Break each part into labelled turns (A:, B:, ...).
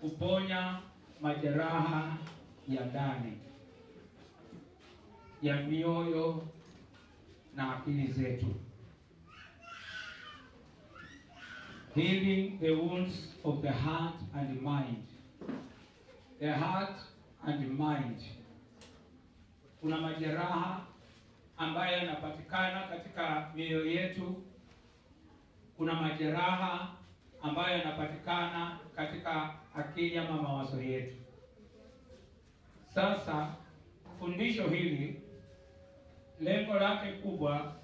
A: kuponya majeraha ya ndani ya mioyo na akili zetu. Healing the wounds of the heart and mind. The heart and mind. Kuna majeraha ambayo yanapatikana katika mioyo yetu. Kuna majeraha ambayo yanapatikana katika akili ama mawazo yetu. Sasa fundisho hili lengo lake kubwa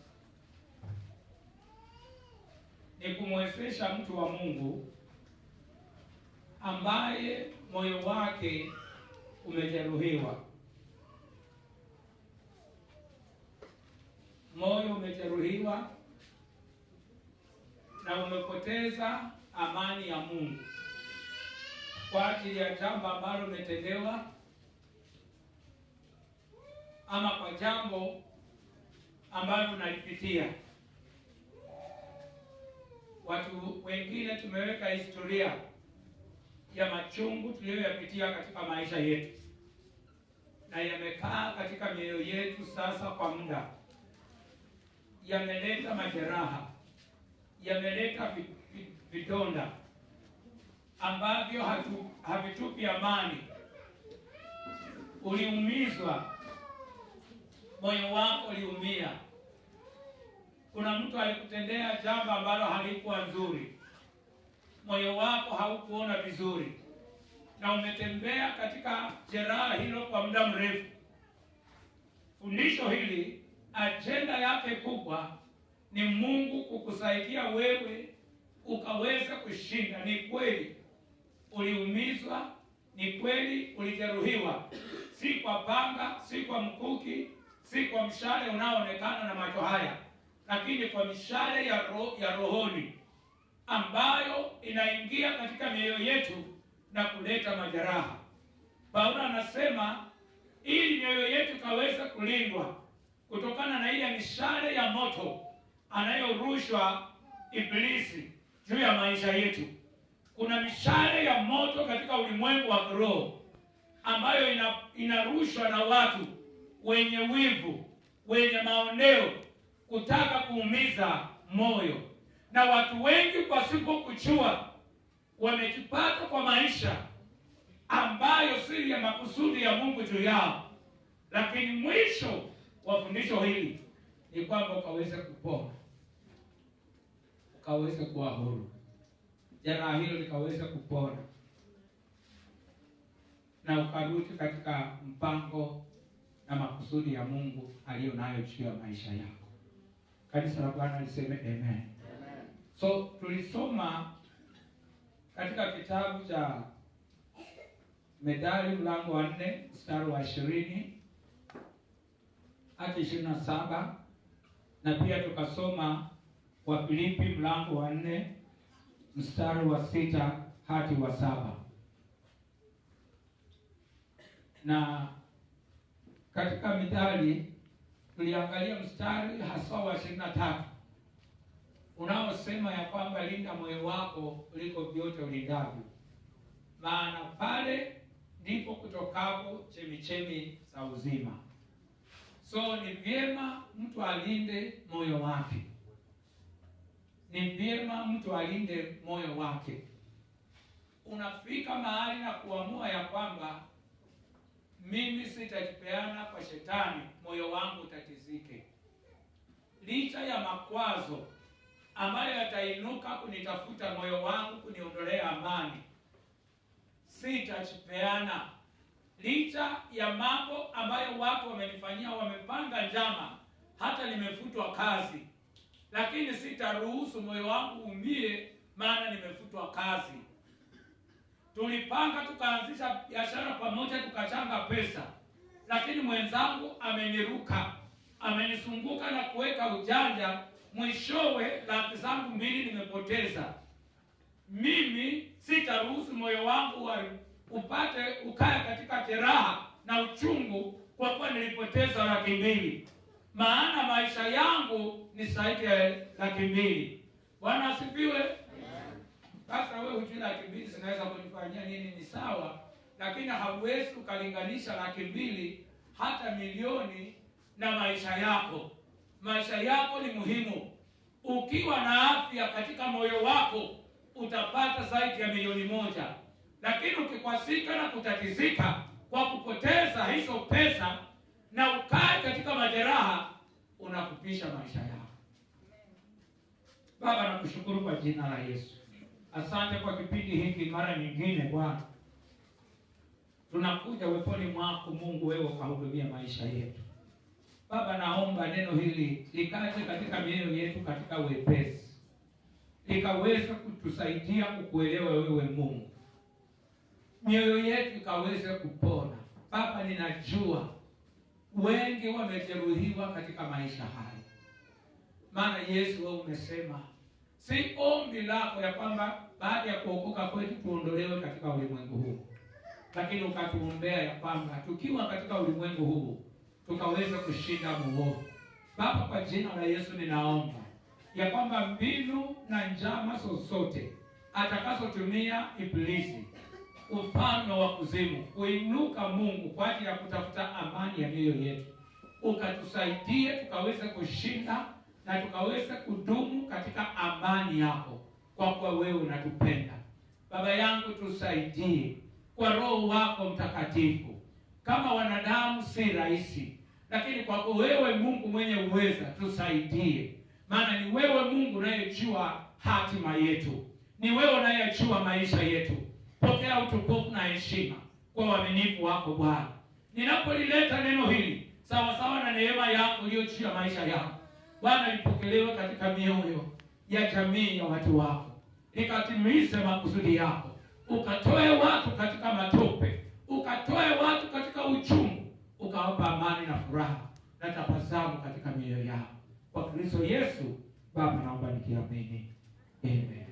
A: ni kumwezesha mtu wa Mungu ambaye moyo wake umejeruhiwa. Moyo umejeruhiwa na umepoteza amani ya Mungu kwa ajili ya jambo ambalo umetendewa ama kwa jambo ambalo unalipitia. Watu wengine tumeweka historia ya machungu tuliyoyapitia katika maisha yetu, na yamekaa katika mioyo yetu sasa kwa muda. Yameleta majeraha, yameleta vidonda ambavyo havitupi amani. Uliumizwa, moyo wako uliumia. Kuna mtu alikutendea jambo ambalo halikuwa nzuri, moyo wako haukuona vizuri, na umetembea katika jeraha hilo kwa muda mrefu. Fundisho hili ajenda yake kubwa ni Mungu kukusaidia wewe ukaweza kushinda. Ni kweli uliumizwa, ni kweli ulijeruhiwa, si kwa panga, si kwa mkuki, si kwa mshale unaoonekana na macho haya, lakini kwa mishale ya rohoni ambayo inaingia katika mioyo yetu na kuleta majeraha. Paulo anasema ili mioyo yetu kaweza kulindwa kutokana na ile mishale ya moto anayorushwa Ibilisi juu ya maisha yetu. Kuna mishale ya moto katika ulimwengu wa roho ambayo inarushwa na watu wenye wivu, wenye maoneo, kutaka kuumiza moyo. Na watu wengi pasipo kujua wamejipata kwa maisha ambayo si ya makusudi ya Mungu juu yao. Lakini mwisho wa fundisho hili ni kwamba ukaweze kupona, ukaweze kuwa huru, jeraha hilo likaweze kupona, na ukarudi katika mpango na makusudi ya Mungu aliyo nayo juu ya maisha yako. Kanisa la Bwana liseme amen. Amen. So tulisoma katika kitabu cha Methali mlango wa 4 mstari wa 20 hadi 27, na pia tukasoma Wafilipi mlango wa 4 mstari wa 6 hadi wa 7. Na katika Mithali tuliangalia mstari hasa wa 23 unaosema ya kwamba linda moyo wako kuliko vyote ulindavyo, maana pale ndipo kutokapo chemichemi za uzima. So ni vyema mtu alinde moyo wake. Ni vyema mtu alinde moyo wake. Unafika mahali na kuamua ya kwamba mimi sitajipeana kwa shetani, moyo wangu utatizike. Licha ya makwazo ambayo yatainuka kunitafuta moyo wangu kuniondolea amani, sitajipeana. Licha ya mambo ambayo watu wamenifanyia, wamepanga njama, hata nimefutwa kazi, lakini sitaruhusu moyo wangu umie, maana nimefutwa kazi. Tulipanga tukaanzisha biashara pamoja, tukachanga pesa, lakini mwenzangu ameniruka, amenisunguka na kuweka ujanja, mwishowe laki zangu 2 nimepoteza. Mimi sitaruhusu moyo wangu ukae katika jeraha na uchungu kwa kuwa nilipoteza laki 2, maana maisha yangu ni zaidi ya laki 2. Bwana asifiwe. Sasa hata wewe hujui 200,000 zinaweza kunifanyia nini, ni sawa, lakini hauwezi ukalinganisha 200,000 hata milioni na maisha yako. Maisha yako ni muhimu. Ukiwa na afya katika moyo wako utapata zaidi ya 1,000,000, lakini ukikwasika na kutatizika kwa kupoteza hizo pesa na ukae katika majeraha, unakupisha maisha yako. Baba, nakushukuru kwa jina la Yesu. Asante kwa kipindi hiki mara nyingine Bwana. Tunakuja weponi mwako Mungu, wewe ukahudumia maisha yetu. Baba, naomba neno hili likaje katika mioyo yetu katika wepesi, likaweza kutusaidia kukuelewa wewe Mungu, mioyo yetu ikaweze kupona. Baba, ninajua wengi wamejeruhiwa katika maisha haya, maana Yesu wewe umesema si ombi lako ya kwamba baada ya kuokoka kwetu tuondolewe katika ulimwengu huu, lakini ukatuombea ya kwamba tukiwa katika ulimwengu huu tukaweza kushinda muovu. Baba, kwa jina la Yesu ninaomba ya kwamba mbinu na njama zozote atakazotumia Ibilisi, ufalme wa kuzimu, kuinuka Mungu kwa ajili ya kutafuta amani ya mioyo yetu, ukatusaidie tukaweze kushinda na tukaweze kudumu katika amani yako, kwa kuwa wewe unatupenda. Baba yangu, tusaidie kwa Roho wako Mtakatifu. Kama wanadamu si rahisi, lakini kwako wewe Mungu mwenye uweza, tusaidie. Maana ni wewe Mungu unayejua hatima yetu, ni wewe unayejua maisha yetu. Pokea utukufu na heshima kwa uaminifu wako Bwana. Ninapolileta neno hili sawa sawa na neema yako iliyo juu ya maisha yako Bwana, lipokelewe katika mioyo ya jamii ya watu wako, likatimize makusudi yako, ukatoe watu katika matope, ukatoe watu katika uchungu, ukawapa amani na furaha na tabasamu katika mioyo yao. Kwa Kristo Yesu Baba naomba nikiamini. Amen.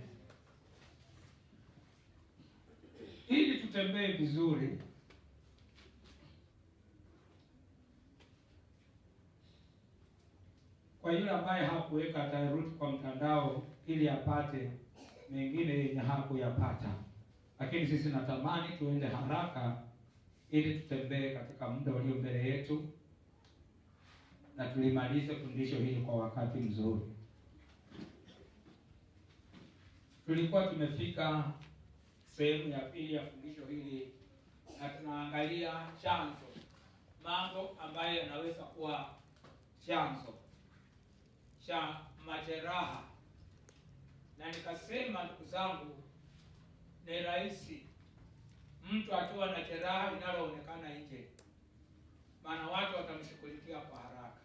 A: Ili tutembee vizuri, kwa yule ambaye hakuweka ataruti kwa mtandao ili apate mengine yenye hakuyapata, lakini sisi natamani tuende haraka ili tutembee katika muda ulio mbele yetu na tulimalize fundisho hili kwa wakati mzuri. Tulikuwa tumefika sehemu ya pili ya fundisho hili na tunaangalia chanzo, mambo ambayo yanaweza kuwa chanzo cha majeraha. Na nikasema, ndugu zangu, ni rahisi mtu akiwa na jeraha linaloonekana nje, maana watu watamshughulikia kwa haraka,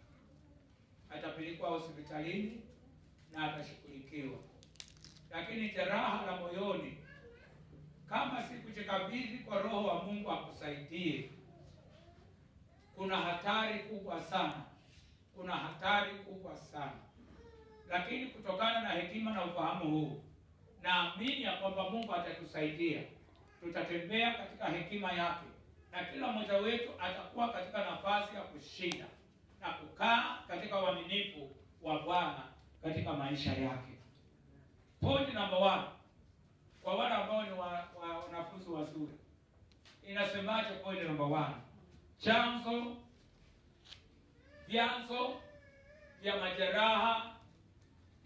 A: atapelekwa hospitalini na atashughulikiwa. Lakini jeraha la moyoni, kama si kujikabidhi kwa Roho wa Mungu akusaidie, kuna hatari kubwa sana, kuna hatari kubwa sana. Lakini kutokana na hekima na ufahamu huu, naamini ya kwamba Mungu atatusaidia, tutatembea katika hekima yake, na kila mmoja wetu atakuwa katika nafasi ya kushinda na kukaa katika uaminifu wa Bwana katika maisha yake. Point number 1, kwa wale ambao ni wanafunzi wazuri, inasemaje point number 1? Chanzo, vyanzo vya majeraha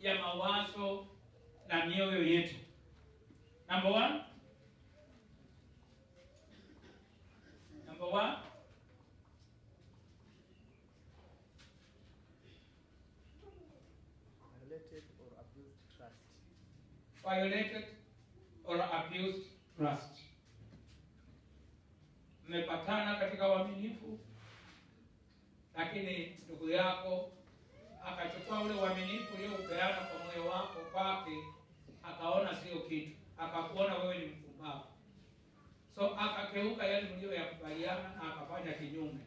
A: ya mawazo na mioyo yetu. Number 1, violated or abused trust. Mmepatana katika uaminifu, lakini ndugu yako akachukua ule uaminifu uliopeana kwa moyo wako kwake, akaona sio kitu, akakuona wewe ni mpumbavu, so akakeuka yale mlioyakubaliana na akafanya kinyume.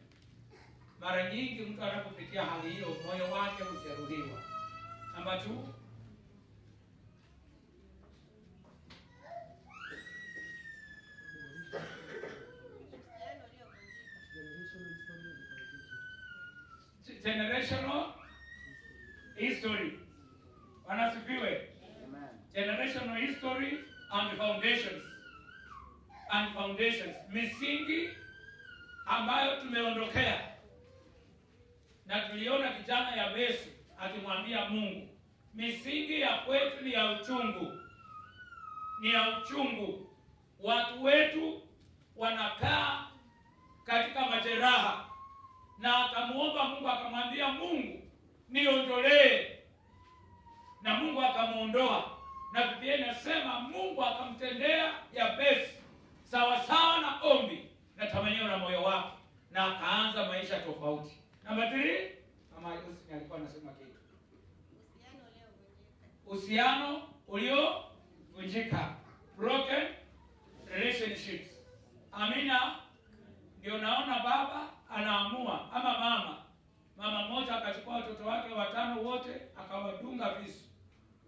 A: Mara nyingi mtu anapopitia hali hiyo, moyo wake hujeruhiwa. Number 2, generational history. Wanasifiwe. Amen. Generational history and foundations. And foundations, misingi ambayo tumeondokea. Na tuliona kijana Yabesi akimwambia Mungu, misingi ya kwetu ni ya uchungu. Ni ya uchungu. Watu wetu wanakaa katika majeraha. Na akamuomba Mungu, akamwambia Mungu, niondolee. Na Mungu akamuondoa. Na Biblia inasema Mungu akamtendea Yabesi sawa sawa na ombi na tamanio la moyo wake, na akaanza maisha tofauti. Namba 3, kama Yosef alikuwa anasema kitu. Uhusiano uliovunjika. Broken relationships. Amina. Ndio naona baba anaamua, ama mama mmoja akachukua watoto wake 5 wote akawadunga visu.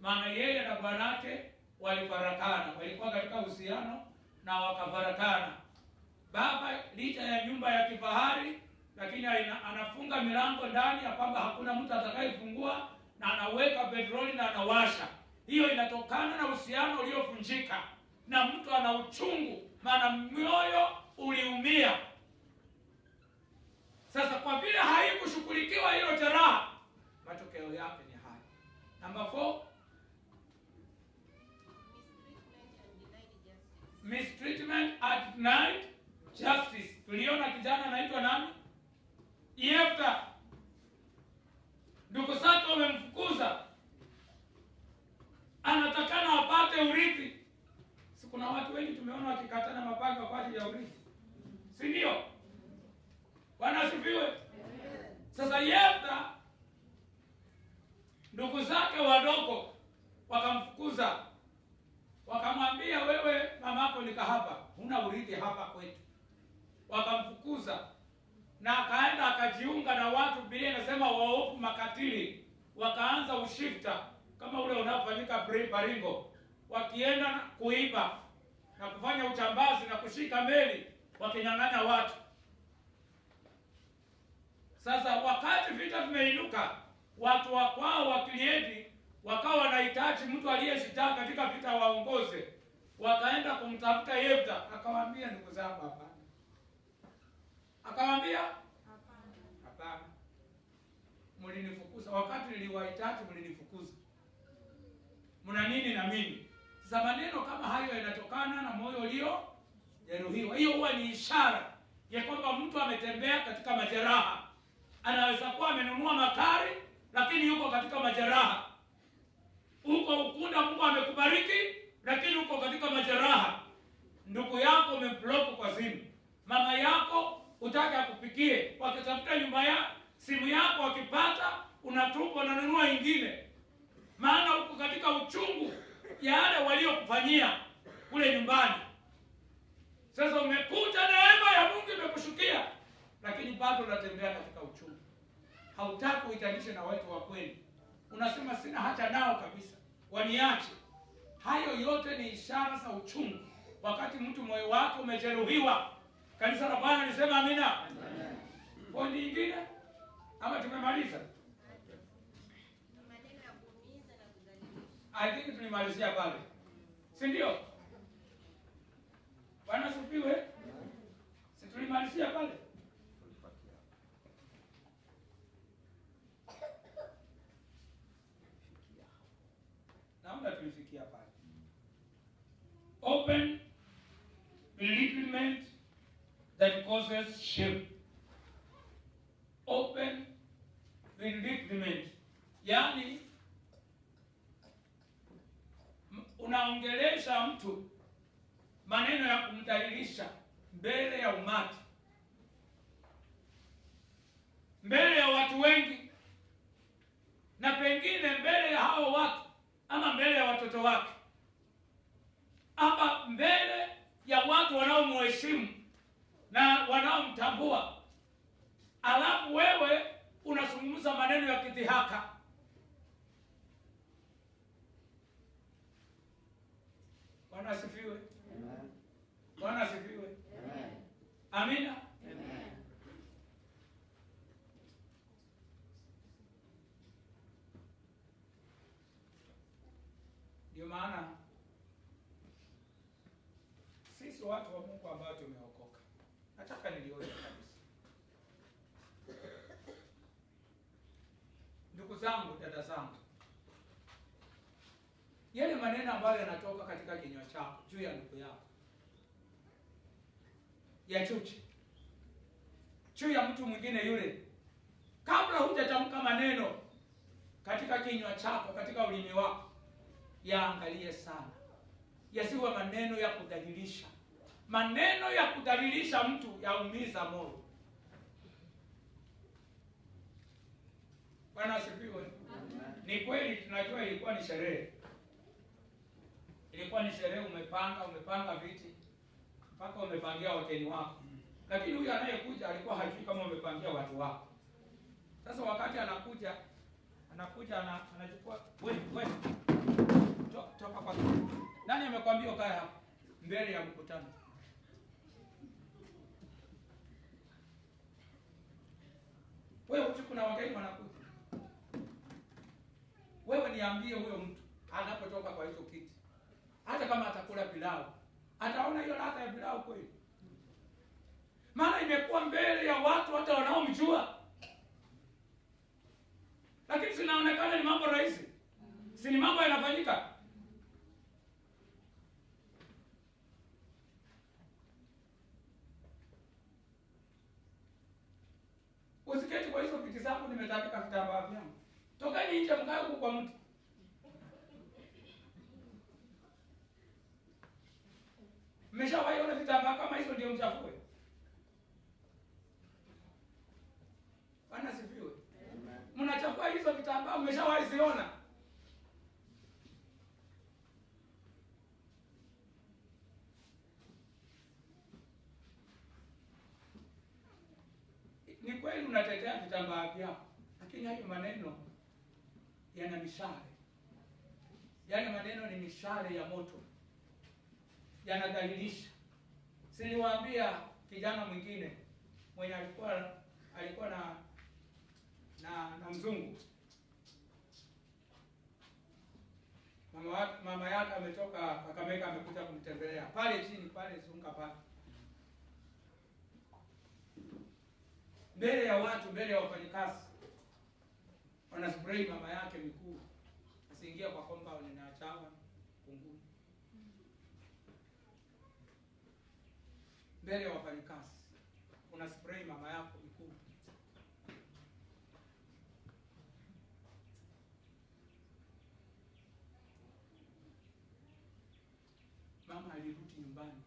A: Maana yeye na bwanake walifarakana, walikuwa katika uhusiano na wakafarakana. Baba licha ya nyumba ya kifahari, lakini anafunga milango ndani ya kwamba hakuna mtu atakayefungua, na anaweka petroli na anawasha. Hiyo inatokana na uhusiano uliovunjika, na mtu ana uchungu, maana moyo uliumia. Sasa kwa vile haikushughulikiwa hilo jeraha, matokeo yake ni haya. Namba 4, mistreatment and denied justice. Tuliona kijana anaitwa nani? Yefta. Ndugu zake wamemfukuza, anatakana apate urithi. Si kuna watu wengi tumeona wakikatana mapanga kwa ajili ya urithi, si ndio? Bwana asifiwe. Sasa Yefta, ndugu zake wadogo wakamfukuza, wakamwambia wewe mamako ni kahaba, huna urithi hapa kwetu. Wakamfukuza na akaenda akajiunga na watu, Biblia inasema waovu makatili. Wakaanza ushifta kama ule unaofanyika Baringo, wakienda kuiba na kufanya uchambazi na kushika meli wakinyang'anya watu. Sasa wakati vita vimeinuka, watu wa kwao wa Kiliedi wakawa wanahitaji mtu aliyeshitaka katika vita waongoze. Wakaenda kumtafuta Yefta, akawaambia ndugu zangu hapana. Akawaambia hapana. Mlinifukuza wakati niliwahitaji, mlinifukuza. Mna nini na mimi? Sasa maneno kama hayo yanatokana na moyo ulio jeruhiwa. Hiyo huwa ni ishara ya kwamba mtu ametembea katika majeraha. Anaweza kuwa amenunua makari lakini yuko katika majeraha. Uko Ukunda Mungu amekubariki lakini uko katika majeraha. Ndugu yako umemblock kwa simu. Mama yako utaki akupikie, wakitafuta nyumba ya simu yako wakipata unatupa na nunua nyingine. Maana uko katika uchungu ya wale waliokufanyia kule nyumbani. Sasa umekuja neema ya Mungu imekushukia, lakini bado unatembea katika uchungu. Hautaki uitalishe na watu wa kweli. Unasema sina haja nao kabisa, waniache. Hayo yote ni ishara za uchungu. Wakati mtu moyo wake umejeruhiwa. Kanisa la Bwana lisema amina. Amen. Pointi nyingine ama tumemaliza?
B: Maneno ya kuumiza na kudhalilisha.
A: I think tulimalizia pale. Si ndio? Bwana asifiwe. Si tulimalizia pale? Naomba tulifikia pale. Open belittlement that causes shame. Open belittlement. Yani unaongelesha mtu maneno ya kumdhalilisha mbele ya umati, mbele ya watu wengi, na pengine mbele ya hao watu ama mbele ya watoto wake ama mbele ya watu wanaomheshimu na wanaomtambua. Alafu wewe unazungumza maneno ya kidhihaka. Bwana asifiwe. Amen. Bwana asifiwe. Amen. Amina. Amen. Ndio maana sisi watu wa Mungu ambao tumeokoka, nataka nilione kabisa, ndugu zangu, dada zangu, yale maneno ambayo yanatoka katika kinywa chako juu ya ndugu yako, ya chuki juu ya mtu mwingine yule, kabla hujatamka maneno katika kinywa chako, katika ulimi wako, yaangalie sana, yasiwe maneno ya kudhalilisha. Maneno ya kudhalilisha mtu yaumiza moyo. Bwana asifiwe. Ni kweli tunajua ilikuwa ni sherehe. Ilikuwa ni sherehe, umepanga viti mpaka umepangia wageni wako. Lakini huyu anayekuja alikuwa hajui kama umepangia watu wako. Sasa wakati anakuja anachukua wewe toka kwa nani amekwambia ukae hapa mbele ya mkutano? Wewe uchi, kuna wageni wanakuja. Wewe niambie, huyo mtu anapotoka kwa hicho kiti, hata kama atakula pilau, ataona hiyo ladha ya pilau kweli? Maana imekuwa mbele ya watu hata wanaomjua. Lakini sinaonekana ni mambo rahisi. Si ni mambo yanafanyika. Usiketi kwa hizo viti zangu nimetandika vitambaa vyangu. Tokeni nje mkae huko kwa mtu. Mmeshawahi ona vitambaa kama hizo ndio mchafue? Bwana sifiwe. Mnachafua hizo vitambaa, mmeshawahi ziona? Ni kweli unatetea vitambaa vyako, lakini hayo maneno yana mishale. Yale maneno ni mishale ya moto, yanadhalilisha. Siliwaambia kijana mwingine mwenye alikuwa na mzungu. Mama yake ametoka Kakamega, amekuja kumtembelea pale chini pale Zunga pale. Mbele ya watu, mbele ya wafanyikazi, wanaspray mama yake miguu asiingia kwa compound na achawa kunguni. Mbele ya wafanyikazi unaspray mama yako miguu. Mama alirudi nyumbani.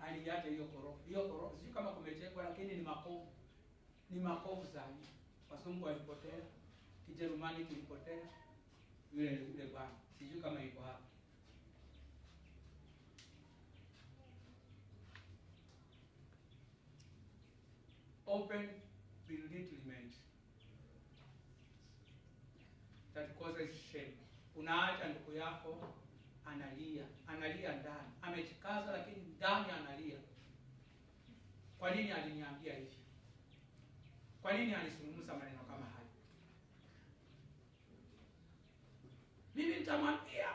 A: Aliacha hiyo korofi. Sio kama kumechekwa, lakini ni makovu. Ni makovu sana. Wasungu walipotea, Kijerumani kilipotea. Yule bwana. Sijui kama iko hapa. Open belittlement that causes shame. Unaacha ndugu yako analia ndani, amechikaza lakini ndani analia. Kwa nini aliniambia hivi? Kwa nini alisungumza maneno kama haya? Mimi nitamwambia.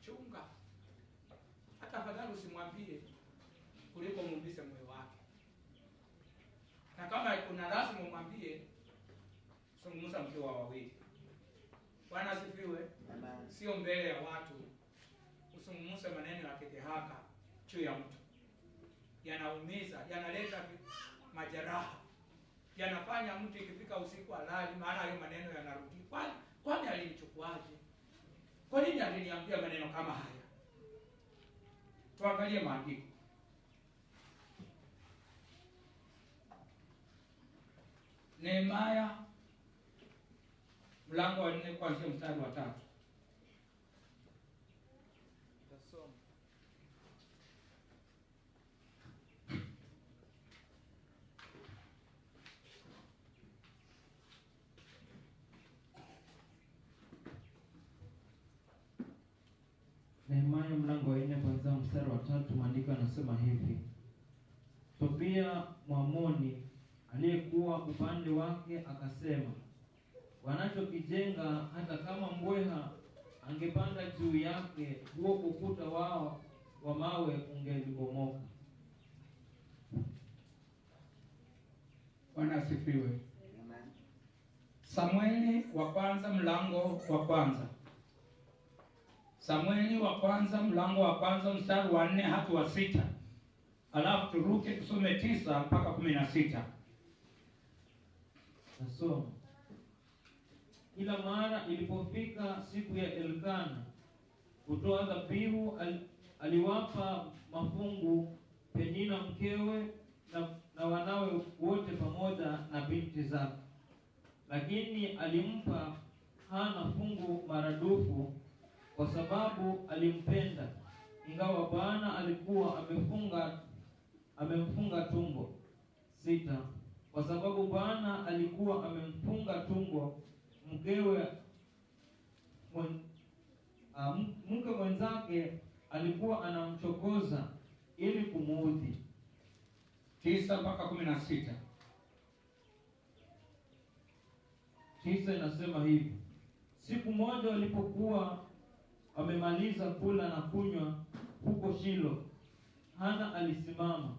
A: Chunga. Hata afadhali usimwambie kuliko muumize moyo wake. Na kama kuna lazima umwambie, zungumza mkiwa wawili. Bwana asifiwe. Sio mbele ya watu usungumze maneno ya kidhihaka juu ya mtu. Yanaumiza, yanaleta majeraha. Yanafanya mtu ikifika usiku halali, maana hayo maneno yanarudi. Kwani alinichukuaje? Kwa nini aliniambia maneno kama haya? Tuangalie maandiko. Nehemia mlango wa 4 kuanzia mstari wa 3. Tasoma.
C: Nehemia mlango wa 4 kuanzia mstari wa 3, maandiko yanasema hivi: Tobia Mwamoni aliyekuwa upande wake akasema, wanachokijenga hata kama mbweha angepanda juu yake, huo ukuta wao wa mawe ungelibomoka.
A: Bwana asifiwe. Samueli wa kwanza mlango wa kwanza. Samueli wa kwanza mlango wa kwanza mstari wa 4 hadi wa 6. Alafu turuke tusome 9 mpaka 16.
C: Nasoma. Kila mara ilipofika siku ya Elkana kutoa dhabihu, aliwapa mafungu Penina mkewe na wanawe wote pamoja na binti zake. Lakini alimpa Hana fungu maradufu kwa sababu alimpenda, ingawa Bwana alikuwa amemfunga tumbo. 6. Kwa sababu Bwana alikuwa amemfunga tumbo mkewe, mke mwenzake alikuwa anamchokoza ili kumuudhi.
A: 9 mpaka 16.
C: 9 inasema hivi: siku moja walipokuwa wamemaliza kula na kunywa huko Shilo, Hana alisimama.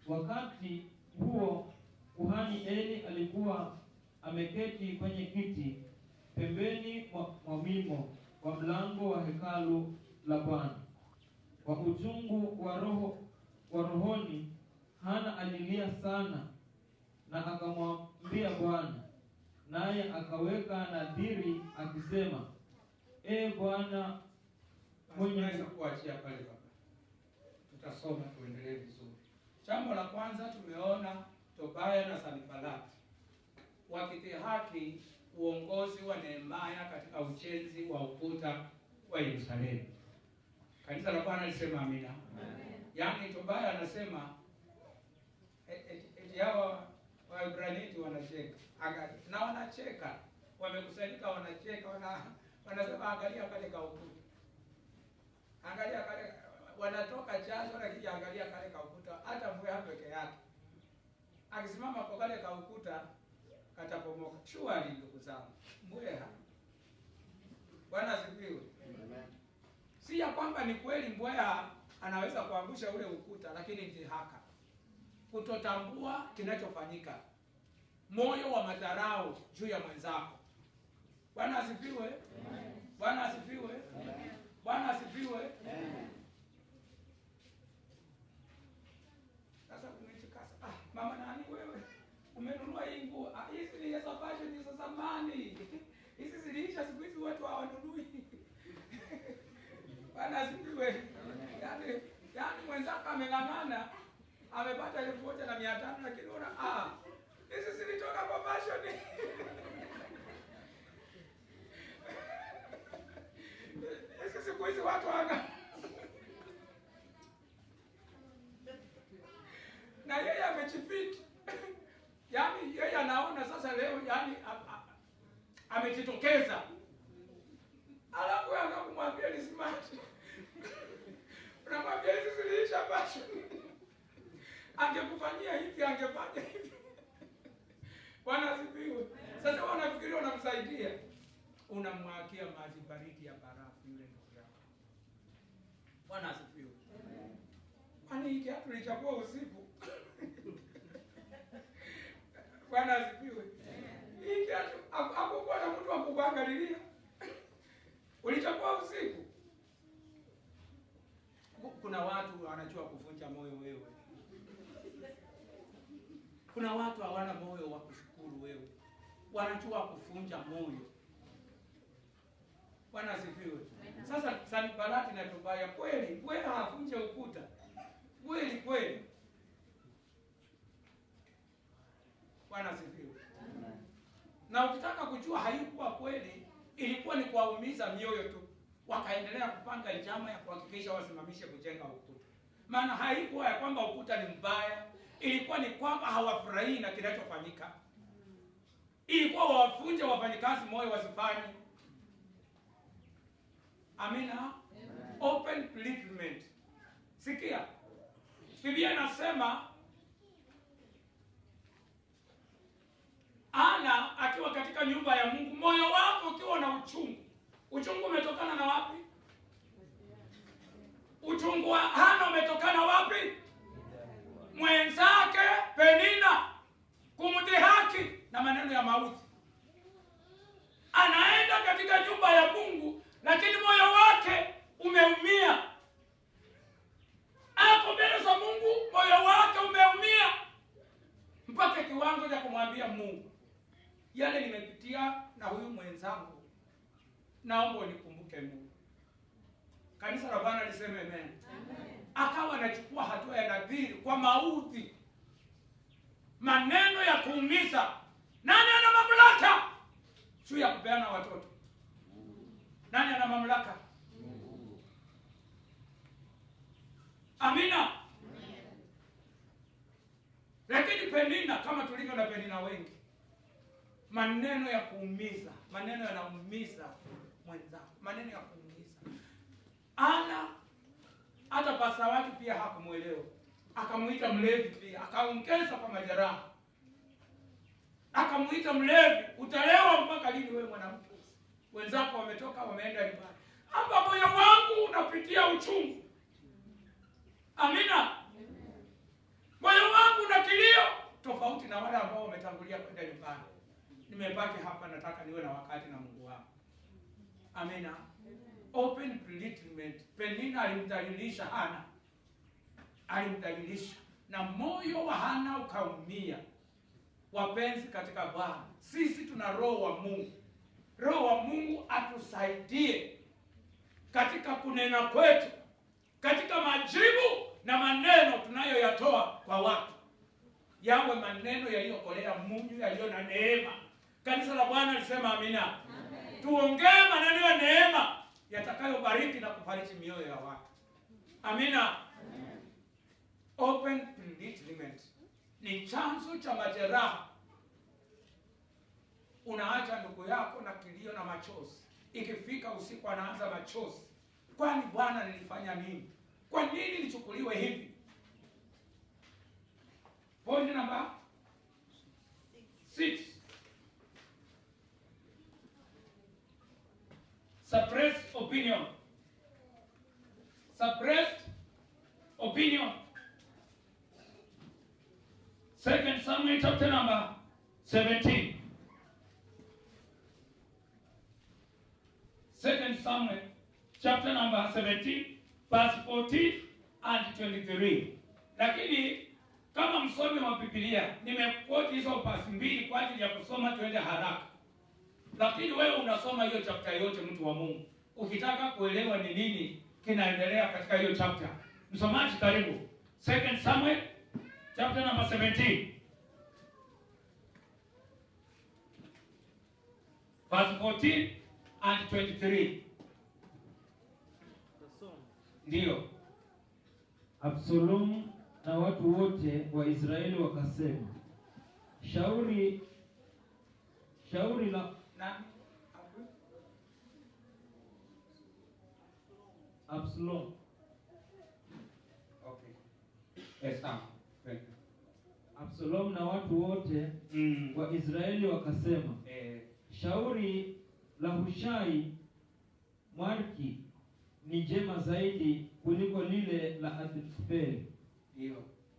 C: Wakati huo kuhani Eli alikuwa ameketi kwenye kiti pembeni mwa mimo wa mlango wa hekalu la Bwana. Kwa uchungu wa rohoni, Hana alilia sana na akamwambia Bwana, naye akaweka nadhiri akisema, Bwana
A: Unaweza kuachia pale baba. Tutasoma tuendelee vizuri. Jambo la kwanza tumeona Tobia na Sanbalati wakithihaki uongozi wa Nehemia katika ujenzi wa ukuta wa Yerusalemu. Kanisa la Bwana lisema amina. Amen. Yaani Tobia anasema hawa Waebrania wanacheka. Na wanacheka. Wamekusanyika wanacheka, wanasema angalia kale ka ukuta. Angalia kale, wanatoka chanzo na kija angalia kale ka ukuta, hata mbweha peke yake akisimama kwa kale ka ukuta katapomoka. Shwari ndugu zangu, mbweha. Bwana asifiwe. Amen. Si ya kwamba ni kweli mbweha anaweza kuangusha ule ukuta, lakini dhihaka, kutotambua kinachofanyika, moyo wa madharau juu ya mwenzako. Bwana asifiwe. Amen. Bwana asifiwe. Amen. Bwana asifiwe. Amen. Sasa kumechikasa. Mama nani wewe? Umenunua hii nguo. Hizi ni za fashion za zamani. Hizi ziliisha, siku hizi watu hawanunui. Bwana asifiwe. Yaani mwenzako ameng'ang'ana, amepata 1,500 lakini unaona hizi zilitoka kwa fashion. Hizi siku hizi watu na yeye amejifit. Yaani yeye anaona sasa leo, yaani amejitokeza. Alafu wewe anakumwambia ni smart. Unamwambia hizi ziliisha fashion. Angekufanyia hivi, angefanya hivi. Bwana asifiwe. Sasa wewe unafikiria unamsaidia, unamwakia maji baridi ya barafu yule ndugu yako. Bwana asifiwe. Kwani hiki hatu nilichagua usiku. Bwana asifiwe. Hiki hatu hakukuwa na mtu wa kukuangalilia. Ulichagua usiku. Kuna watu wanajua kuvunja moyo wewe. Kuna watu hawana moyo wa kushukuru wewe. Wanajua kuvunja moyo. Bwana asifiwe. Sasa Sanbalati na Tobia kweli havunje ukuta. Kweli. Bwana asifiwe. Na ukitaka kujua haikuwa kweli, ilikuwa ni kuwaumiza mioyo tu. Wakaendelea kupanga njama ya kuhakikisha wasimamishe kujenga ukuta. Maana haikuwa ya kwamba ukuta ni mbaya, ilikuwa ni kwamba hawafurahii na kinachofanyika. Ilikuwa wafunje wafanyikazi moyo wasifanye. Amina. Amen. Open believement. Sikia. Biblia inasema Ana akiwa katika nyumba ya Mungu, moyo wako ukiwa na uchungu, Uchungu umetokana na wapi? Uchungu wa Hana umetokana wapi? Mwenzake Penina kumdhihaki na maneno ya mauti. Anaenda katika nyumba ya Mungu, lakini moyo wake umeumia. Hapo mbele za Mungu moyo wake umeumia mpaka kiwango cha kumwambia Mungu, yale nimepitia na huyu mwenzangu, naomba unikumbuke Mungu. Kanisa la Bwana liseme amen. Akawa anachukua hatua ya nadhiri kwa mauti, maneno ya kuumiza. Nani ana mamlaka juu ya kupeana watoto? Nani ana mamlaka? Amina. Lakini Penina, kama tulivyo na Penina wengi, maneno ya kuumiza, maneno yanaumiza mwenzako, maneno ya kuumiza. Ana hata pasta wake pia hakumuelewa, akamuita mlevi pia, akaongeza kwa majeraha, akamuita mlevi. Utalewa mpaka lini wewe mwanamke? Wenzako wametoka wameenda nyumbani. Hapa moyo wangu unapitia uchungu. Amina. Moyo wangu una kilio tofauti na wale ambao wametangulia kwenda nyumbani. Nimebaki hapa, nataka niwe na wakati na Mungu wangu. Amina. Open belittlement. Penina alimdhalilisha Hana. Alimdhalilisha na moyo wa Hana ukaumia. Wapenzi katika Bwana, sisi tuna roho wa Mungu. Roho wa Mungu atusaidie katika kunena kwetu, katika majibu na maneno tunayoyatoa kwa watu, yawe maneno yaliyokolea munyu, yaliyo na neema. Kanisa la Bwana lisema amina. Amen. Tuongee maneno ya neema yatakayobariki na kufariji mioyo ya watu. Amina. Amen. Open belittlement ni chanzo cha majeraha. Unaacha ndugu yako na kilio na machozi. Ikifika usiku anaanza machozi. Kwani Bwana nilifanya nini? Kwa nini nichukuliwe hivi? Point number 6. Suppressed opinion. Suppressed opinion. 2 Samuel chapter number 17. 2 Samuel chapter number 17 verse 14 and 23. Lakini kama msomi wa Biblia, nimekoti hizo pasi mbili kwa ajili ya kusoma tuende haraka. Lakini wewe unasoma hiyo chapter yote, mtu wa Mungu, ukitaka kuelewa ni nini kinaendelea katika hiyo chapter. Msomaji karibu. 2 Samuel chapter number 17 verse 14 and 23. Ndio.
C: Absalomu na watu wote wa Israeli wakasema, shauri la Absalom.
A: Okay. Yes,
C: Absalom na watu wote wa Israeli wakasema, shauri la Hushai Mwariki ni jema zaidi kuliko lile la Ahithofeli.
A: Ndio.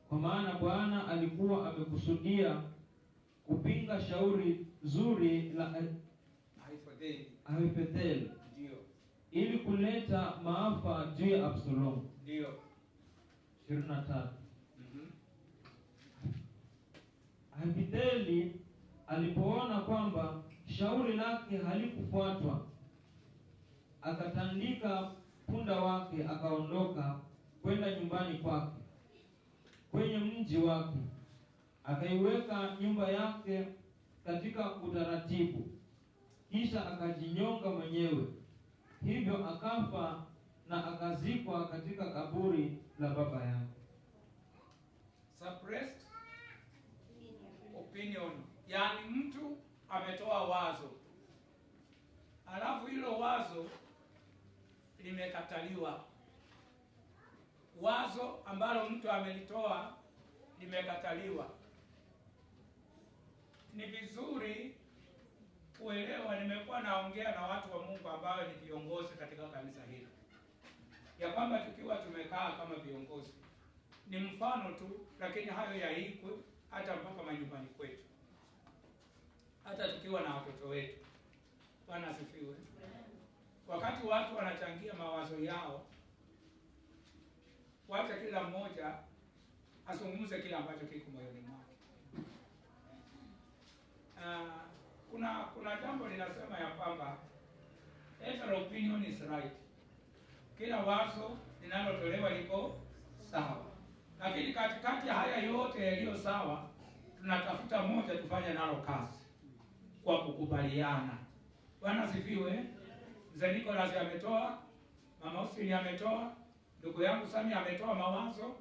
C: Kwa maana Bwana alikuwa amekusudia kupinga shauri zuri la Ahithofeli.
A: Ndio.
C: Ili kuleta maafa juu ya Absalom.
A: Ndio.
C: 23. Ahithofeli alipoona kwamba shauri lake halikufuatwa, akatandika punda wake, akaondoka kwenda nyumbani kwake kwenye mji wake, akaiweka nyumba yake katika utaratibu, kisha akajinyonga mwenyewe. Hivyo akafa na akazikwa katika kaburi la baba yake.
A: Suppressed opinion, yani mtu ametoa wazo, alafu hilo wazo limekataliwa. Wazo ambalo mtu amelitoa limekataliwa. Ni vizuri kuelewa, nimekuwa naongea na watu wa Mungu ambao ni viongozi katika kanisa hili, ya kwamba tukiwa tumekaa kama viongozi ni mfano tu, lakini hayo yaikwe hata mpaka manyumbani kwetu, hata tukiwa na watoto wetu. Bwana asifiwe. Wakati watu wanachangia mawazo yao, wacha kila mmoja azungumze kile ambacho kiko moyoni mwake. Kuna jambo linasema ya kwamba every opinion is right. Kila wazo linalotolewa liko sawa. Lakini katikati ya haya yote yaliyo sawa, tunatafuta moja tufanye nalo kazi kwa kukubaliana. Bwana asifiwe. Mzee Nicholas ametoa, Mama Austin ametoa, ndugu yangu Sami ametoa mawazo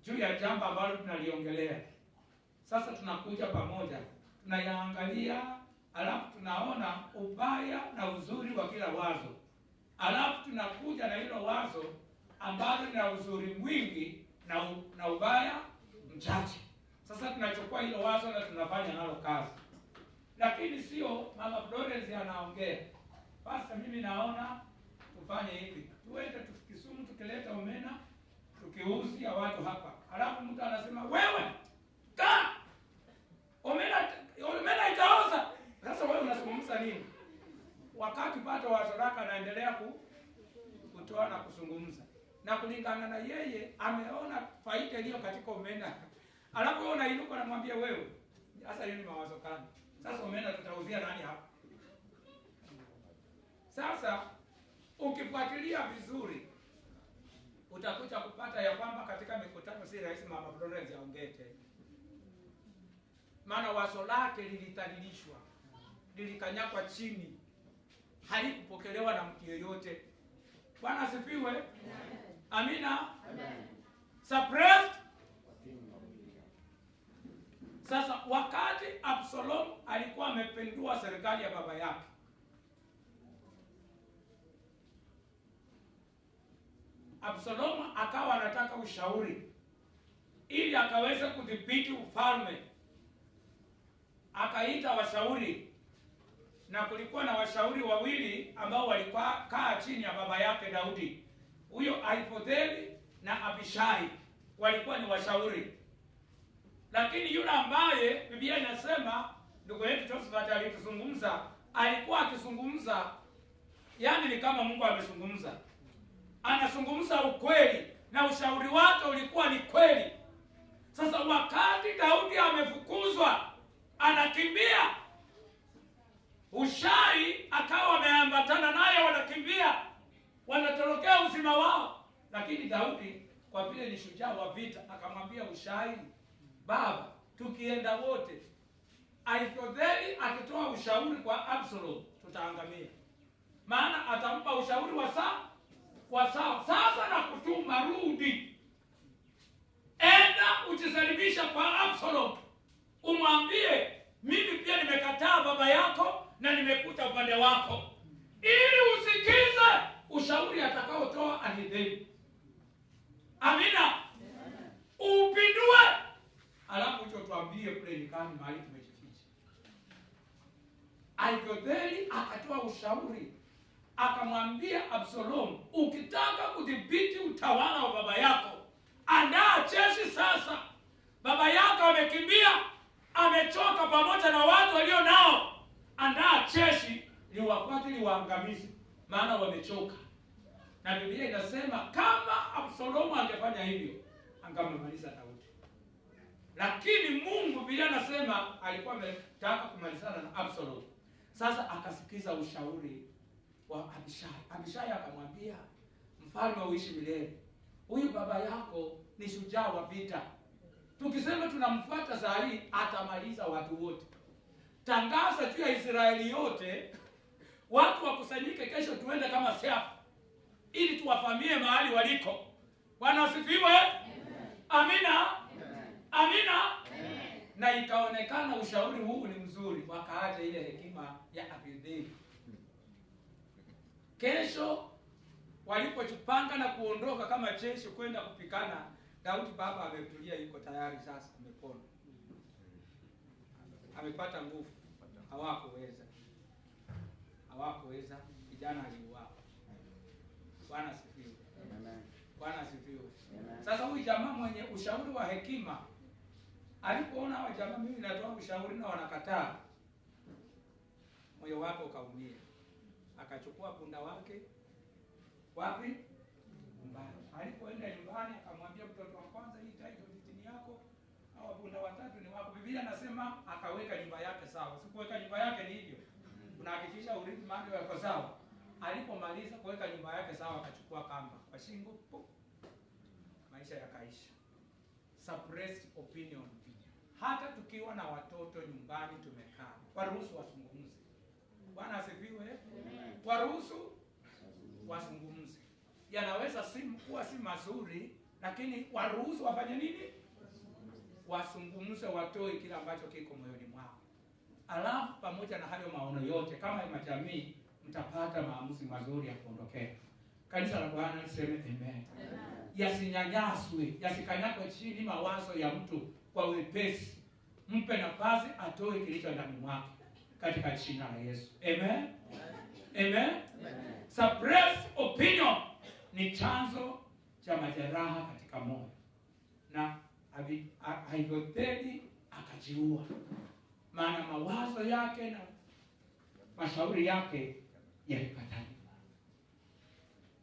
A: juu ya jambo ambalo tunaliongelea. Sasa tunakuja pamoja, tunayaangalia, alafu tunaona ubaya na uzuri wa kila wazo. Alafu tunakuja na hilo wazo ambalo lina uzuri mwingi na ubaya mchache. Sasa tunachukua hilo wazo na tunafanya nalo kazi. Lakini sio Mama Florence anaongea, basi mimi naona tufanye hivi. Tuende Kisumu tukileta omena, tukiuzia watu hapa. Alafu mtu anasema, "Wewe, ka! Omena itaoza." Sasa wewe unazungumza nini? Wakati pato wazo lako anaendelea kutoa na kuzungumza. Na kulingana na yeye ameona faida iliyo katika omena. Alafu wewe unainuka na mwambia wewe, sasa hiyo ni mawazo gani? Sasa omena tutauzia nani hapa? Sasa ukifuatilia vizuri utakuja kupata ya kwamba katika mikutano si rahisi Mama Florence aongee tena. Maana wazo lake lilitadilishwa, lilikanyakwa chini, halikupokelewa na mtu yeyote. Bwana asifiwe. Amina. Suppressed. Sasa wakati Absalom alikuwa amepindua serikali ya baba yake, Absalom akawa anataka ushauri ili akaweze kudhibiti ufalme. Akaita washauri, na kulikuwa na washauri wawili ambao walikuwa kaa chini ya baba yake Daudi. Huyo Ahithofeli na Abishai walikuwa ni washauri. Lakini yule ambaye Biblia inasema ndugu yetu Josephat alituzungumza, alikuwa akizungumza yani ni kama Mungu amezungumza. Anazungumza ukweli na ushauri wake ulikuwa ni kweli. Sasa wakati Daudi amefukuzwa, anakimbia, Hushai akawa ameambatana naye, wanakimbia, wanatorokea uzima wao. Lakini Daudi kwa vile ni shujaa wa vita, akamwambia Hushai, "Baba, tukienda wote, Ahithofeli akitoa ushauri kwa Absalom, tutaangamia. Maana atampa ushauri wa sawa. Sasa na kutuma rudi. Enda ujisalimisha kwa Absalom. Umwambie, mimi pia nimekataa baba yako na nimekuja upande wako, ili usikize ushauri atakaotoa Ahithofeli." Amina. Upindue. Alafu hicho tuambie kule nyikani mahali tumejificha. Ahithofeli akatoa ushauri, akamwambia Absalom, ukitaka kudhibiti utawala wa baba yako, andaa jeshi sasa. Baba yako amekimbia, amechoka pamoja na watu walio nao. Andaa jeshi liwafuate, liwaangamize, maana wamechoka. Na Biblia inasema kama Absalom angefanya hivyo, angamaliza Daudi. Lakini Mungu Biblia anasema alikuwa ametaka kumalizana na Absalom. Sasa akasikiza ushauri wa Abishai. Abishai akamwambia, "Mfalme uishi milele. Huyu baba yako ni shujaa wa vita. Tukisema tunamfuata saa hii atamaliza watu wote. Tangaza juu ya Israeli yote, watu wakusanyike kesho tuende kama siafu, ili tuwafamie mahali waliko." Bwana asifiwe. Amina. Amina. Na ikaonekana ushauri huu ni mzuri, wakaacha ile hekima ya Ahithofeli. Kesho walipojipanga na kuondoka kama jeshi kwenda kupikana, Daudi baba ametulia, yuko tayari sasa, amepona, amepata nguvu, hawakuweza. hawakuweza, kijana aliuawa. Bwana asifiwe.
D: Amen.
A: Bwana asifiwe.
D: Amen.
A: Sasa huyu jamaa mwenye ushauri wa hekima alipoona hawa jamaa, mimi natoa ushauri na wanakataa, moyo wake ukaumia. Akachukua punda wake wapi? Nyumbani. Alipoenda nyumbani akamwambia mtoto wa kwanza, hii title ni yako, hawa punda watatu ni wako. Biblia nasema akaweka nyumba yake sawa. Sikuweka nyumba yake ni hivyo. Unahakikisha urithi mambo yako sawa. Alipomaliza kuweka nyumba yake sawa, akachukua kamba kwa shingo, maisha yakaisha. Suppressed opinion. Hata tukiwa na watoto nyumbani tumekaa, waruhusu wasungumze. Bwana asifiwe. Waruhusu wasungumze. Yanaweza kuwa si mazuri, lakini waruhusu wafanye nini? Wasungumze, watoe kile ambacho kiko moyoni mwao. Alafu pamoja na hayo maono yote, kama jamii mtapata maamuzi mazuri ya kuondokea. Kanisa la Bwana liseme amen. Yasinyanyaswe, yasikanyakwe chini mawazo ya mtu kwa wepesi. Mpe nafasi atoe kilicho ndani mwake katika jina la Yesu. Amen. Amen. Suppressed opinion ni chanzo cha majeraha katika moyo. Na Ahithofeli akajiua. Maana mawazo yake na mashauri yake yalikataliwa.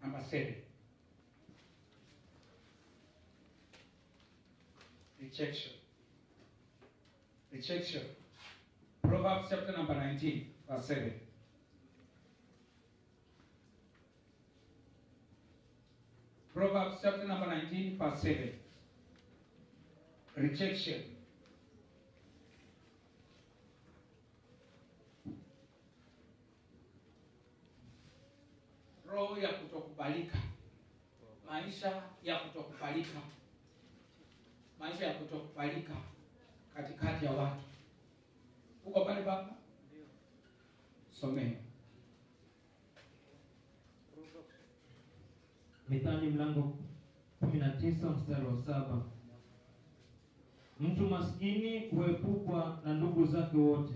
A: Number 7. Rejection. Rejection. Proverbs chapter number 19, verse 7. Proverbs chapter number 19, verse 7. Rejection. Roho ya kutokubalika. Maisha ya kutokubalika. Maisha ya kutokubalika katikati ya watu. Uko pale baba? Ndio. Somea.
C: Mithali mlango 19 mstari wa 7. Mtu maskini huepukwa na ndugu zake wote.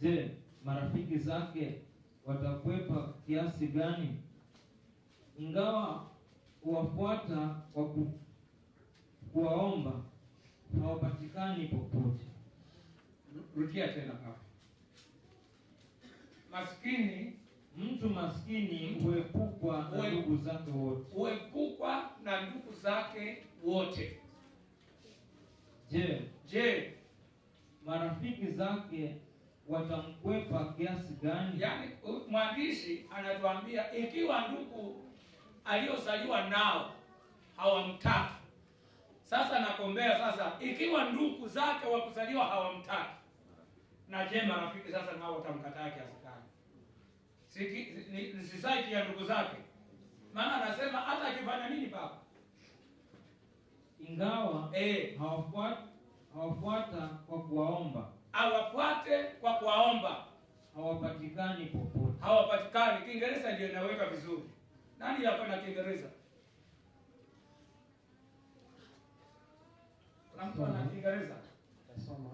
C: Je, marafiki zake watakwepa kiasi gani? Ingawa huwafuata kwa kuwaomba, hawapatikani popote.
A: Rudia tena hapa. Maskini,
C: mtu maskini huepukwa na ndugu zake wote.
A: Huepukwa na ndugu zake wote. Je,
C: marafiki zake watamkwepa kiasi gani?
A: Yaani mwandishi anatuambia ikiwa ndugu aliozaliwa nao hawamtaki. Sasa nakombea sasa, ikiwa ndugu zake wa kuzaliwa hawamtaki, na je marafiki sasa nao watamkataa kiasi gani? Ni society ya ndugu zake. Maana anasema hata akifanya nini baba?
C: Ingawa hawafuata kwa kuwaomba.
A: Hawafuate kwa kuwaomba.
C: Hawapatikani popote.
A: Hawapatikani. Kiingereza ndio inaweka vizuri. Nani yako na Kiingereza? Kuna mtu ana Kiingereza?
D: Nasoma.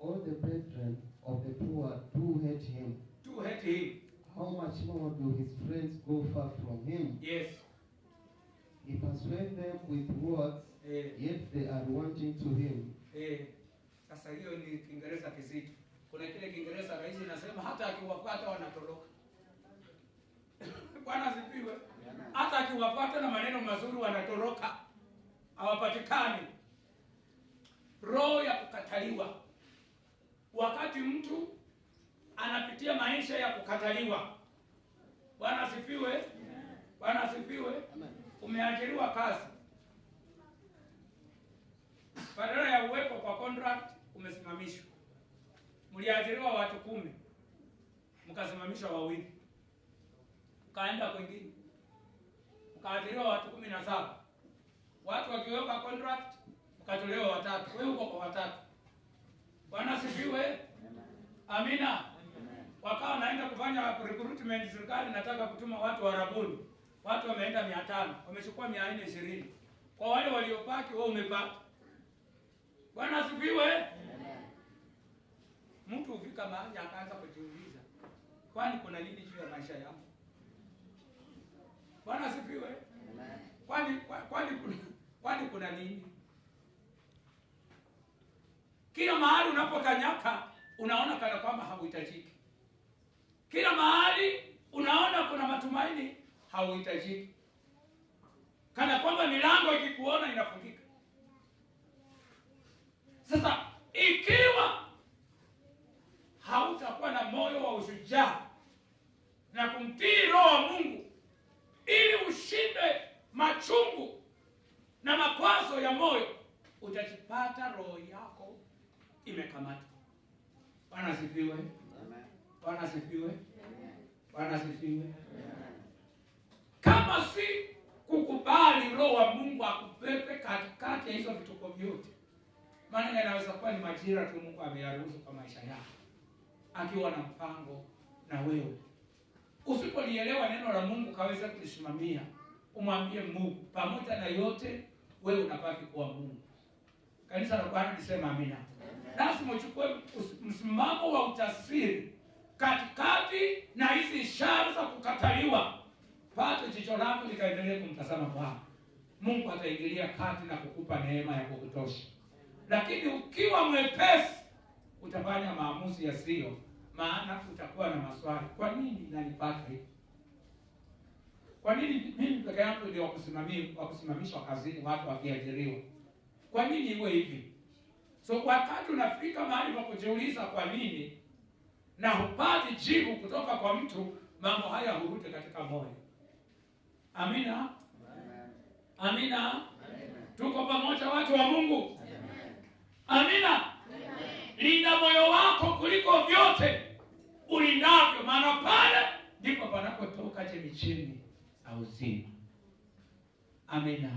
E: All the brethren of the poor do hate him.
A: Do hate him.
E: How much more do his friends go far from him?
A: Yes.
E: He persuades them with words, yet they are wanting to him.
A: Sasa hiyo ni Kiingereza kizito. Kuna kile Kiingereza rahisi nasema hata akiwafuata wanatoroka. Bwana asifiwe. Hata akiwafuata na maneno mazuri wanatoroka. Hawapatikani. Roho ya kukataliwa. Wakati mtu anapitia maisha ya kukataliwa. Bwana asifiwe. Bwana asifiwe. Umeajiriwa kazi. Badala ya uwepo kwa contract umesimamishwa. Mliajiriwa watu 10. Mkasimamishwa wawili. Ukaenda kwingine. Mkaajiriwa watu 17. Watu wakiweka contract mkatolewa watatu. Wewe uko kwa watatu. Bwana asifiwe. Amina. Wakawa naenda kufanya recruitment, serikali nataka kutuma watu Warabuni. Watu wameenda 500, wamechukua 420. Kwa wale waliopaki wewe umepata. Bwana asifiwe. Mtu ufika mahali akaanza kujiuliza, kwani kuna nini juu ya maisha yangu? Bwana asifiwe. Kwani kuna nini? Kila mahali unapokanyaka unaona kana kwamba hauhitajiki. Kila mahali unaona kuna matumaini, hauhitajiki. Kana kwamba milango ikikuona inafungika. Sasa ikiwa hautakuwa na moyo wa ushujaa na kumtii Roho wa Mungu ili ushinde machungu na makwazo ya moyo, utajipata roho yako imekamata. Bwana asifiwe. Amen. Bwana asifiwe. Amen. Bwana asifiwe. Kama si kukubali Roho wa Mungu akupepe katikati ya hizo vituko vyote, maana yanaweza kuwa ni majira tu Mungu ameyaruhusu kwa maisha yako, akiwa na mpango na wewe. Usipolielewa neno la Mungu kaweza kulisimamia, umwambie Mungu, pamoja na yote wewe unabaki kuwa Mungu. Kanisa la Bwana lisema amina. Lazima uchukue msimamo wa utasiri katikati na hizi ishara za kukataliwa. Pata jicho lako likaendelee kumtazama Bwana. Mungu ataingilia kati na kukupa neema ya kukutosha. Lakini ukiwa mwepesi utafanya maamuzi yasiyo, maana utakuwa na maswali. Kwa nini nanipata hivi? Kwa nini mimi peke yangu ndio wakusimamishwa kazini watu wakiajiriwa? Kwa nini iwe hivi? So wakati unafika mahali pa kujiuliza kwa nini na hupati jibu kutoka kwa mtu, mambo haya hurudi katika moyo. Amina. Amen. Amina. Amen. Tuko pamoja watu wa Mungu. Amen. Amina. Amen. Linda moyo wako kuliko vyote ulindavyo, maana pale ndipo panapotoka chemchemi za uzima. Amina.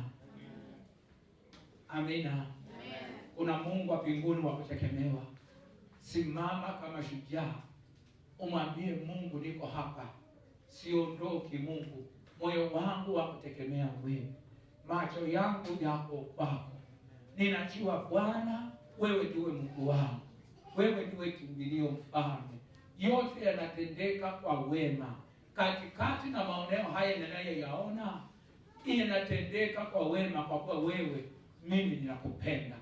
A: Amina. Kuna Mungu wa mbinguni wa kutegemewa. Simama kama shujaa, umwambie Mungu, niko hapa, siondoki. Mungu, moyo wangu wa kutegemea wewe, macho yangu yako kwako. Ninajua Bwana, wewe ndiwe Mungu wangu, wewe ndiwe kimbilio mfalme. Yote yanatendeka kwa wema. Katikati na maoneo haya ninayoyaona, yanatendeka kwa wema, kwa kuwa wewe, mimi ninakupenda.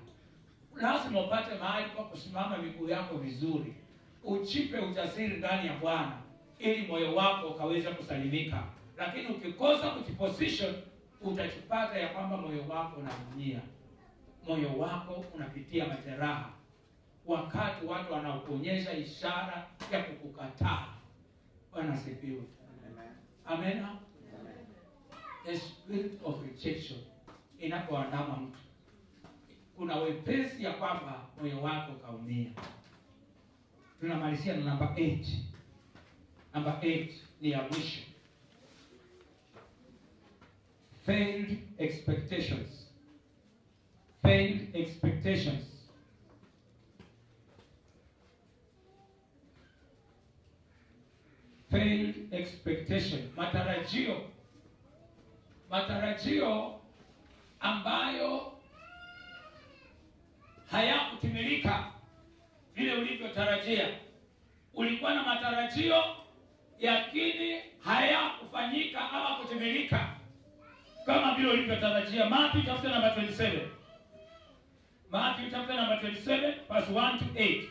A: Lazima upate mahali kwa kusimama miguu yako vizuri. Uchipe ujasiri ndani ya Bwana ili moyo wako ukaweza kusalimika. Lakini ukikosa kujiposition, utajipata ya kwamba moyo wako unaumia. Moyo wako unapitia majeraha wakati watu wanakuonyesha ishara ya kukukataa. Bwana asifiwe. Amen. Amen. The spirit of rejection inapoandama mtu, kuna wepesi ya kwamba moyo wako kaumia. Tunamalizia na namba 8. Namba 8 ni ya mwisho. Failed expectations. Failed expectations. Failed expectation. Matarajio ambayo hayakutimilika vile ulivyotarajia. Ulikuwa na matarajio lakini hayakufanyika ama kutimilika kama vile ulivyotarajia. Matthew chapter number 27. Matthew chapter number 27 verse 1 to 8.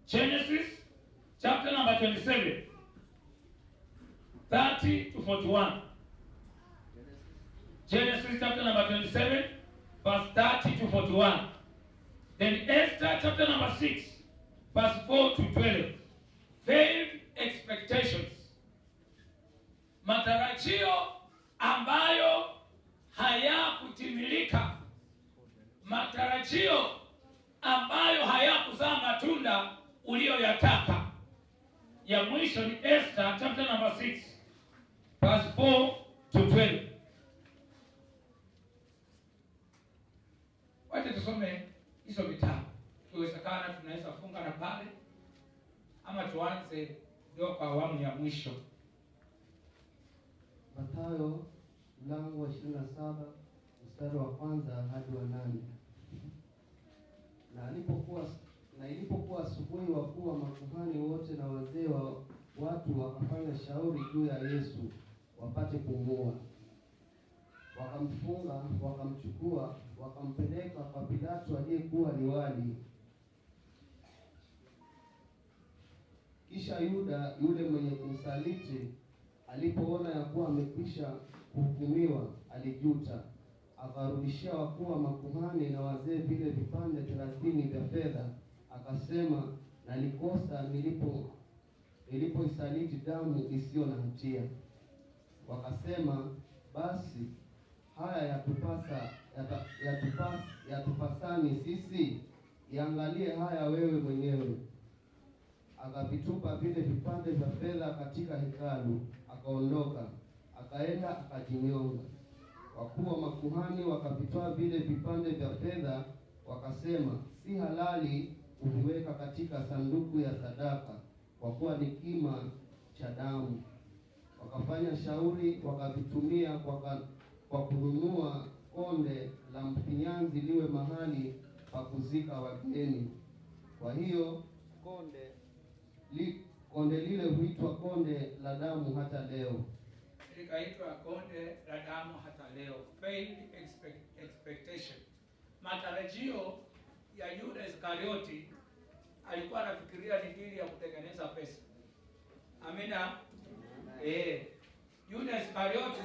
A: Genesis chapter number 27 30 to 41. Genesis chapter number 27 verse 30 to 41. Then Esther chapter number 6 verse 4 to 12. Failed expectations. Matarajio ambayo hayakutimilika. Matarajio ambayo hayakuzaa matunda uliyoyataka. Ya mwisho ni Esther chapter number 6 verse 4 to 12. Wacha tusome hizo vitabu. Tuwezekana tunaweza funga na pale, ama tuanze ndio kwa awamu ya mwisho.
E: Mathayo mlango wa 27 mstari wa kwanza hadi wa 8. Na ilipokuwa asubuhi, wakuu wa makuhani wote na wazee watu wakafanya shauri juu ya Yesu wapate kumuua. Wakamfunga, wakamchukua, wakampeleka kwa Pilato aliyekuwa liwali. Kisha Yuda yule mwenye kumsaliti alipoona ya kuwa amekwisha kuhukumiwa, alijuta. Akarudishia wakuu wa makuhani na wazee vile vipande 30 vya fedha, akasema, nalikosa nilipoisaliti damu isiyo na hatia. Wakasema, basi haya yatupasani sisi, iangalie haya wewe mwenyewe. Akavitupa vile vipande vya fedha katika hekalu, akaondoka, akaenda akajinyonga. Wakuu wa makuhani wakavitoa vile vipande vya fedha, wakasema, si halali kuviweka katika sanduku ya sadaka, kwa kuwa ni kima cha damu. Wakafanya shauri, wakavitumia kwa kununua konde la mfinyanzi liwe mahali pa kuzika wageni. Kwa hiyo konde lile huitwa konde la damu hata leo.
A: Likaitwa konde la damu hata leo. Failed expectation. Matarajio ya Yuda Iskarioti, alikuwa anafikiria ni dili ya kutengeneza pesa. Amina. Yuda Iskarioti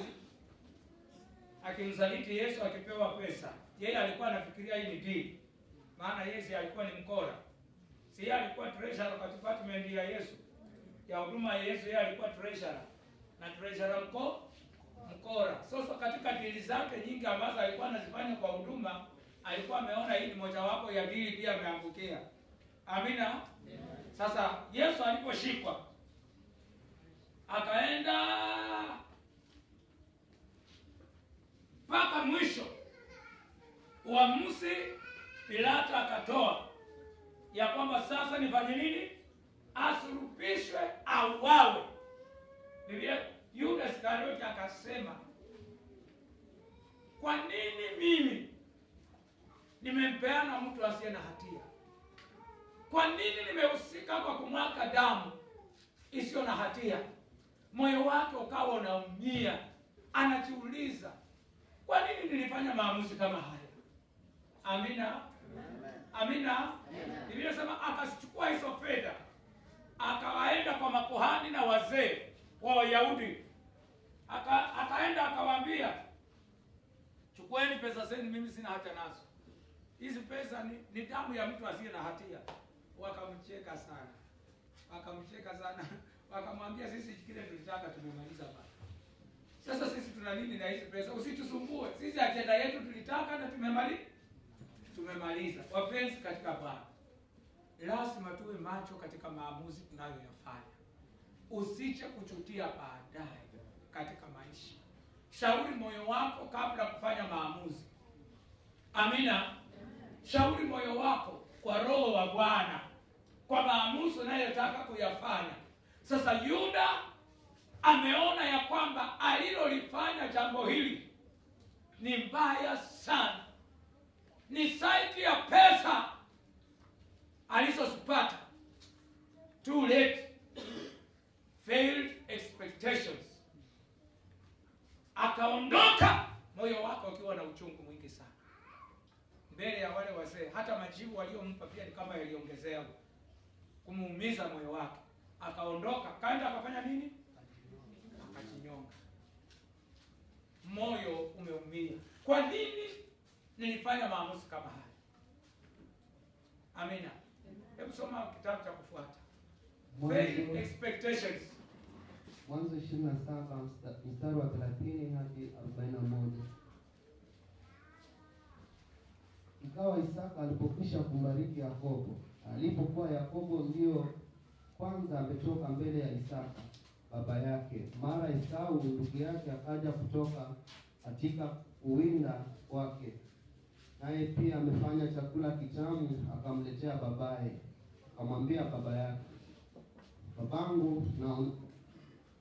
A: akimsaliti Yesu akipewa pesa, yeye alikuwa anafikiria hii ni dili. Maana Yesu alikuwa ni mkora. Si alikuwa treasurer kwa department ya Yesu, ya huduma ya Yesu. Yeye alikuwa treasurer, na treasurer mkora. Sasa katika dili zake nyingi ambazo alikuwa anazifanya kwa huduma, alikuwa ameona hii ni mojawapo ya dili pia ameangukia. Amina. Sasa Yesu aliposhikwa, akaenda mpaka mwisho, uamuzi Pilato akatoa ya kwamba sasa nifanye nini? Asulubishwe, auawe. Biblia, Yuda Iskarioti akasema, kwa nini mimi nimempeana mtu asiye na hatia? Kwa nini nimehusika kwa kumwaka damu isiyo na hatia? Moyo wake ukawa unaumia, anajiuliza, kwa nini nilifanya maamuzi kama haya? Amina. Amina. Biblia inasema akachukua hizo fedha, akawaenda kwa makuhani na wazee wa Wayahudi. Akaenda akawaambia, chukueni pesa zenu, mimi sina hatia nazo. Hizi pesa ni damu ya mtu asiye na hatia. Wakamcheka sana. Wakamwambia, sisi kile tulitaka tumemaliza baba. Sasa sisi tuna nini na hizi pesa? Usitusumbue. Sisi ajenda yetu tulitaka na tumemaliza. Wapenzi katika Bwana, lazima tuwe macho katika maamuzi tunayoyafanya. Usiche kuchutia baadaye katika maisha. Shauri moyo wako kabla kufanya maamuzi. Amina. Shauri moyo wako kwa Roho wa Bwana kwa maamuzi unayotaka kuyafanya. Sasa Yuda ameona ya kwamba alilolifanya jambo hili ni mbaya sana. Ni saiti ya pesa alizozipata. Too late. Failed expectations. Akaondoka, moyo wake ukiwa na uchungu mwingi sana mbele ya wale wazee. Hata majibu waliompa pia ni kama yaliongezea kumuumiza moyo wake. Akaondoka, kaenda akafanya nini? Akajinyonga. Moyo umeumia. Kwa nini nilifanya maamuzi kama haya? Amina. Hebu soma kitabu cha kufuata. Failed expectations.
E: Mwanzo 27 mstari wa 30 hadi 41. Ikawa Isaka alipokwisha kumbariki Yakobo, alipokuwa Yakobo ndio kwanza ametoka mbele ya Isaka baba yake, mara Esau ndugu yake akaja kutoka katika uwinda wake, naye pia amefanya chakula kitamu, akamletea babaye. Akamwambia baba yake, babangu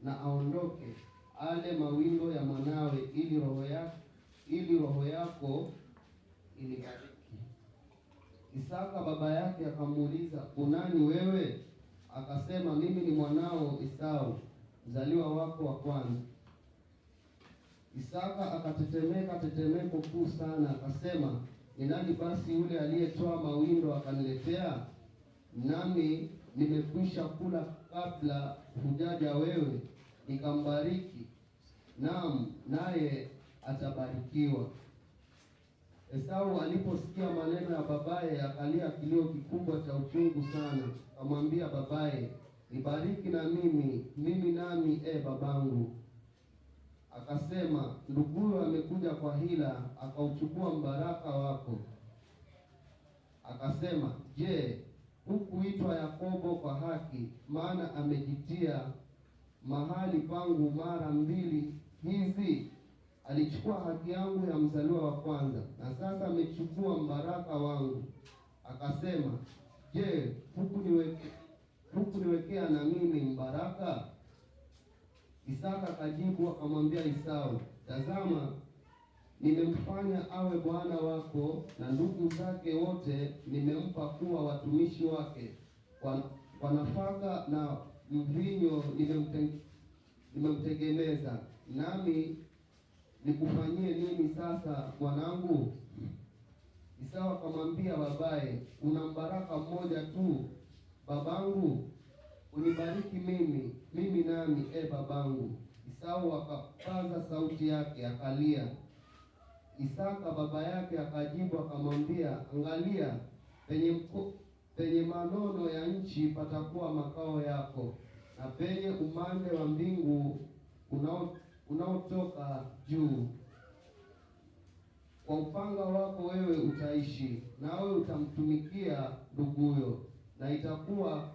E: na aondoke ale mawindo ya mwanawe, ili roho yako inibariki. Isaka baba yake akamuuliza, unani wewe? akasema, mimi ni mwanao Esau, mzaliwa wako wa kwanza. Isaka akatetemeka tetemeko kuu sana, akasema, ni nani basi yule aliyetoa mawindo akaniletea? Nami nimekwisha kula kabla hujaja wewe, nikambariki, naam, naye atabarikiwa. Esau aliposikia maneno ya babaye, akalia kilio kikubwa cha uchungu sana. Akamwambia babaye, nibariki na mimi nami, babangu. Akasema, nduguyo amekuja kwa hila, akauchukua mbaraka wako. Akasema, je, hukuitwa Yakobo kwa haki? Maana amejitia mahali pangu mara mbili hizi. Alichukua haki yangu ya mzaliwa wa kwanza, na sasa amechukua mbaraka wangu. Akasema, je, hukuniwekea na mimi mbaraka? Isaka akajibu akamwambia Esau, tazama, nimemfanya awe bwana wako, na ndugu zake wote nimempa kuwa watumishi wake. Kwa nafaka na mvinyo nimemtegemeza. Nami nikufanyie nini sasa, mwanangu? Esau akamwambia babaye, una mbaraka mmoja tu, babangu, unibariki mimi nami, babangu. Esau akapaza sauti yake akalia. Isaka baba yake akajibu akamwambia, angalia, penye manono ya nchi patakuwa makao yako, na penye umande wa mbingu unaotoka juu. Kwa upanga wako wewe utaishi, nawe utamtumikia nduguyo, na itakuwa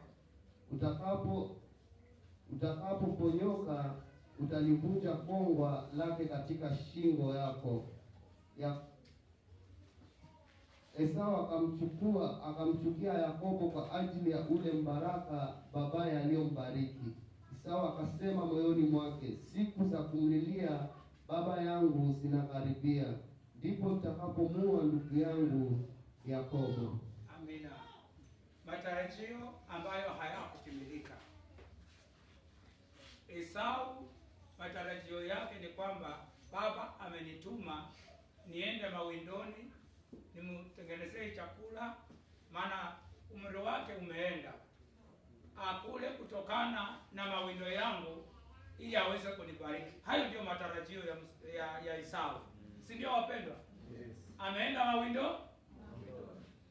E: utakapoponyoka utalivunja kongwa lake katika shingo yako. Esau akamchukia Yakobo kwa ajili ya ule mbaraka babaye aliyombariki. Esau akasema moyoni mwake, siku za kumlilia baba yangu zinakaribia, ndipo nitakapomua ndugu yangu Yakobo.
A: Amina. Matarajio ambayo hayakutimilika. Esau matarajio yake ni kwamba baba amenituma niende mawindoni nimtengenezee chakula, maana umri wake umeenda, akule kutokana na mawindo yangu ili aweze kunibariki. Hayo ndio matarajio ya Esau. Si ndio wapendwa? Yes.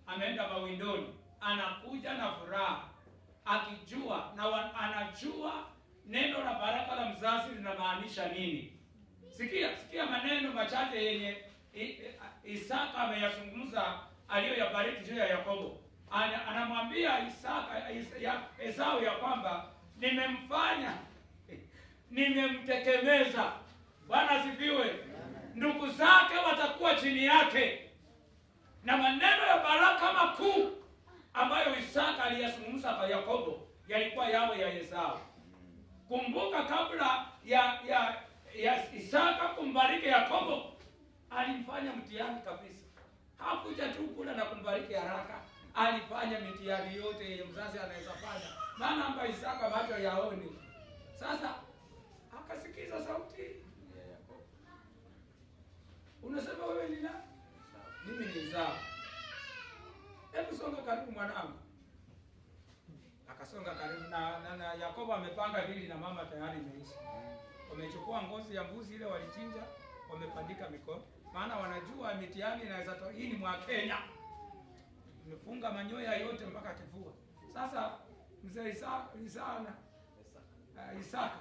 A: Ameenda mawindoni, anakuja na furaha, akijua na anajua neno la baraka la mzazi linamaanisha nini. Sikia maneno machache yenye Isaka ameyazungumza aliyoyabariki juu ya Yakobo. Anamwambia Esau ya kwamba nimemtekemeza. Bwana asifiwe. Ndugu zake watakuwa chini yake. Na maneno ya baraka makuu ambayo Isaka aliyazungumza kwa Yakobo yalikuwa yawe ya Esau. Kumbuka, kabla ya Isaka kumbariki Yakobo, alifanya mtihani kabisa. Hakuja tu kula na kumbariki haraka, alifanya mitihani yote yenye mzazi anaweza fanya, maana hapa Isaka macho yaoni. Sasa akasikiza sauti ya Yakobo. Unasema wewe ni nani? Mimi ni Esau. Hebu songa karibu mwanangu. Akasonga karibu na Yakobo amepanga dili na mama tayari imeisha. Wamechukua ngozi ya mbuzi ile walichinja, wamepandika mikono. Maana wanajua mitihani inaweza toa. Hii ni mwa Kenya. Imefunga manyoya yote mpaka kifua. Sasa mzee Isaka.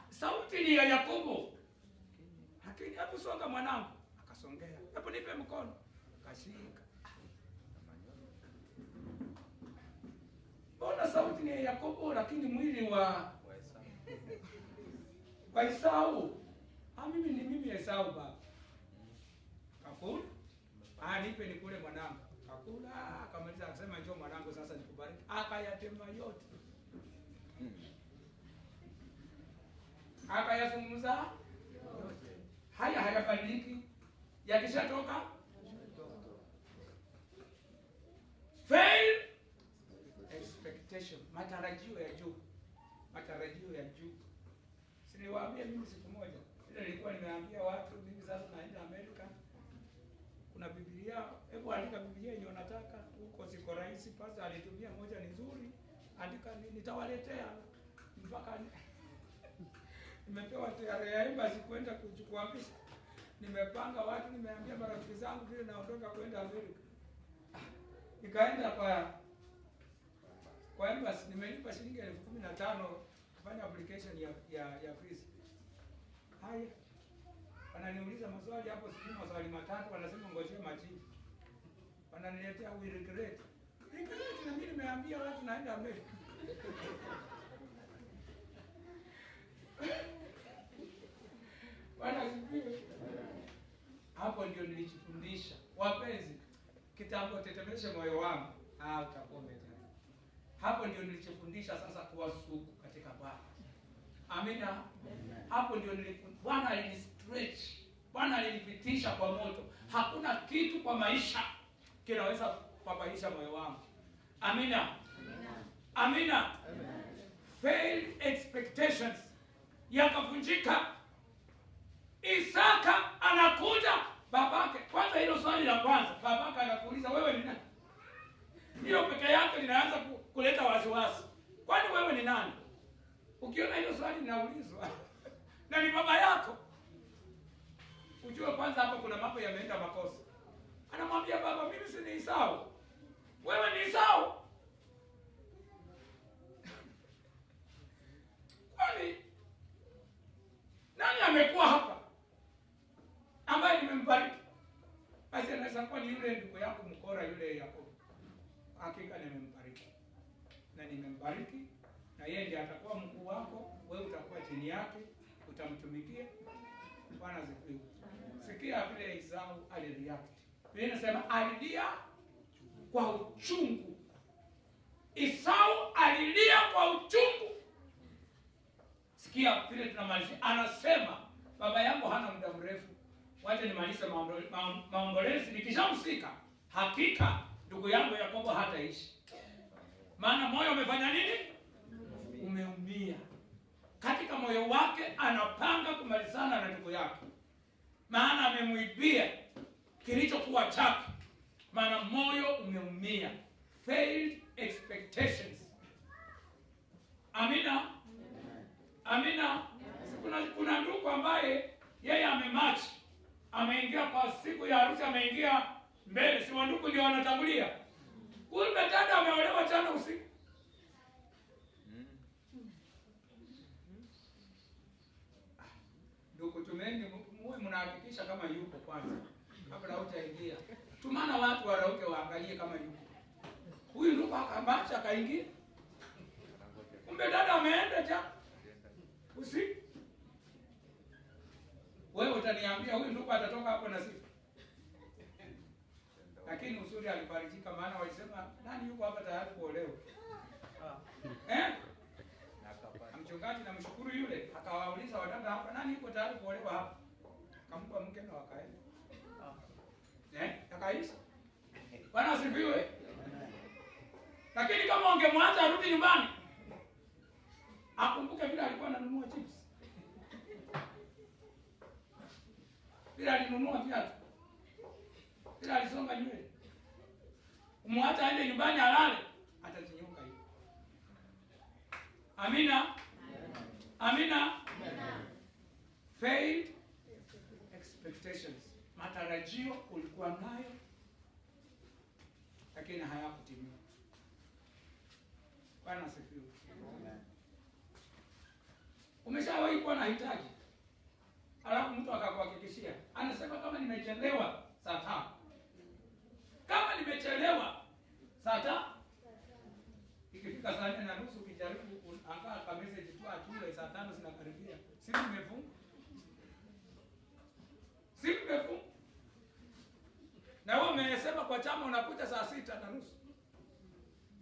A: Sauti ni ya Yakobo. Lakini hebu songa mwanangu. Akasongea. Hebu nipe mkono. Akashika. Bona sauti ni ya Yakobo lakini mwili wa Esau. Mimi Esau baba. Kakula. Nipe nikule mwanangu. Kakula, akamaliza akasema njoo mwanangu sasa nikubariki. Akayatema yote. Akayazungumza yote. Hayabadiliki. Yakishatoka fail expectation. matarajio ya juu, matarajio ya juu. Siniwaambia mimi siku moja ile nilikuwa nimeambia watu mimi sasa naenda Amerika. Kuna Biblia, hebu andika Biblia yenye unataka, huko siko rahisi. Pastor alitumia moja ni nzuri, andika nitawaletea mpaka nimepewa tayari ya embassy kwenda kuchukua visa. Nimepanga watu, nimeambia marafiki zangu vile naondoka kwenda Amerika. Nikaenda kwa embassy, nimelipa shilingi 15,000 kufanya application ya visa. Haya. Wananiuliza maswali hapo, sijui maswali matatu, wanasema ngojea majibu. Wananiletea we regret. Regret na mimi nimeambia watu naenda Amerika. Bwana asifiwe. Hapo ndio nilijifundisha. Wapenzi, kitambo tetemeshe moyo wangu. Utakuwa tena. Hapo ndio nilijifundisha sasa kuwa sugu katika Bwana. Amina. Hapo ndio Bwana alinistretch. Bwana alinipitisha kwa moto. Hakuna kitu kwa maisha kinaweza kupapaisha moyo wangu. Amina. Amina. Failed expectations yakavunjika. Isaka anakuja babake. Kwanza hilo swali la kwanza, babake anakuuliza wewe ni nani? Hiyo peke yake linaanza kuleta wasiwasi. Kwani wewe ni nani? Ukiona hilo swali linaulizwa na ni baba yako, ujue kwanza hapo kuna mambo yameenda makosa. Anamwambia baba, mimi si ni Esau. Wewe ni Esau. Kwani nani amekuwa hapa ambaye nimembariki? Basi anaweza kuwa ni yule ndugu yako mkora yule Yakobo. Hakika nimembariki. Na nimembariki na yeye ndiye atakuwa mkuu wako, wewe utakuwa chini yake, utamtumikia. Bwana asifiwe. Sikia vile Esau alireact. Biblia inasema alilia kwa uchungu. Esau alilia kwa uchungu. Sikia vile tunamalizia. Anasema baba yangu hana muda mrefu. Wacha nimalize maombolezi, nikishamsika hakika ndugu yangu Yakobo hataishi. Maana moyo umefanya nini? Umeumia. Katika moyo wake anapanga kumalizana na ndugu yake. Maana amemuibia kilichokuwa chake. Maana moyo umeumia. Failed expectations. Amina. Amina. Kuna ndugu ambaye yeye amematch. Ameingia kwa siku ya harusi, ameingia mbele, si wandugu ndio wanatangulia. Kumbe dada ameolewa jana usiku. Ndugu, tumeni muwe mnahakikisha kama yuko kwanza kabla hutaingia. Tumana watu warauke waangalie kama yuko. Huyu ndugu akabacha akaingia. Kumbe dada ameenda jana usiku. Wewe utaniambia huyu ndugu atatoka hapo na sifa. Lakini usuri alifarijika, maana walisema nani yuko hapa tayari kuolewa? Mchungaji na mshukuru yule akawauliza wadada hapa, nani yuko tayari kuolewa hapa? Akampa mke na wakaenda. Akaisha. Bwana asifiwe. Lakini kama ungemwacha arudi nyumbani, akumbuke vile alikuwa ananunua chips. Bila alinunua viatu. Bila alisonga nywele. Umwacha aende nyumbani alale, atatinyoka hiyo. Amina. Amina. Failed expectations. Matarajio ulikuwa nayo lakini hayakutimia. Bwana asifiwe. Umeshawahi kuwa na hitaji, alafu mtu akakuhakikishia, anasema kama nimechelewa saa 5. Kama nimechelewa saa 5, ikifika saa 4:30 ukijaribu angaa ka message tu atule saa 5 zinakaribia. Simu imefunga. Simu imefunga. Na wewe umesema kwa chama unakuja saa 6:30.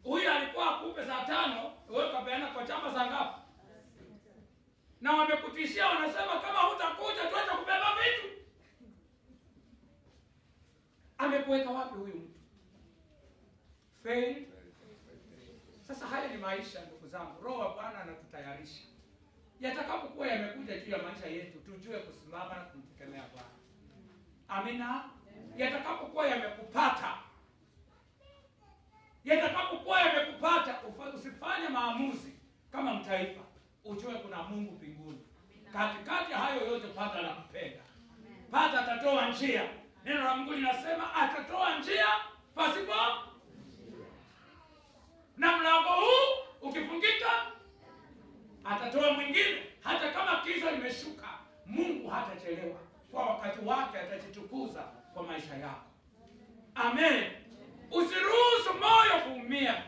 A: Huyu alikuwa akupe saa 5, wewe kapeana kwa chama saa ngapi? Na wamekutishia, wanasema kama hutakuja tuacha kubeba vitu. Amekuweka wapi huyu mtu? Failed. Sasa haya ni maisha, ndugu zangu. Roho wa Bwana anatutayarisha. Yatakapokuwa yamekuja juu ya maisha yetu, tujue kusimama na kumtegemea Bwana. Amina. Yatakapokuwa yamekupata, usifanye maamuzi kama mtaifa. Ujue kuna Mungu mbinguni. Katikati ya hayo yote pata la mpenda. Pata atatoa njia. Neno la Mungu linasema atatoa njia pasipo, na mlango huu ukifungika atatoa mwingine. Hata kama kiza limeshuka, Mungu hatachelewa. Kwa wakati wake atajitukuza kwa maisha yako. Amen. Usiruhusu moyo kuumia.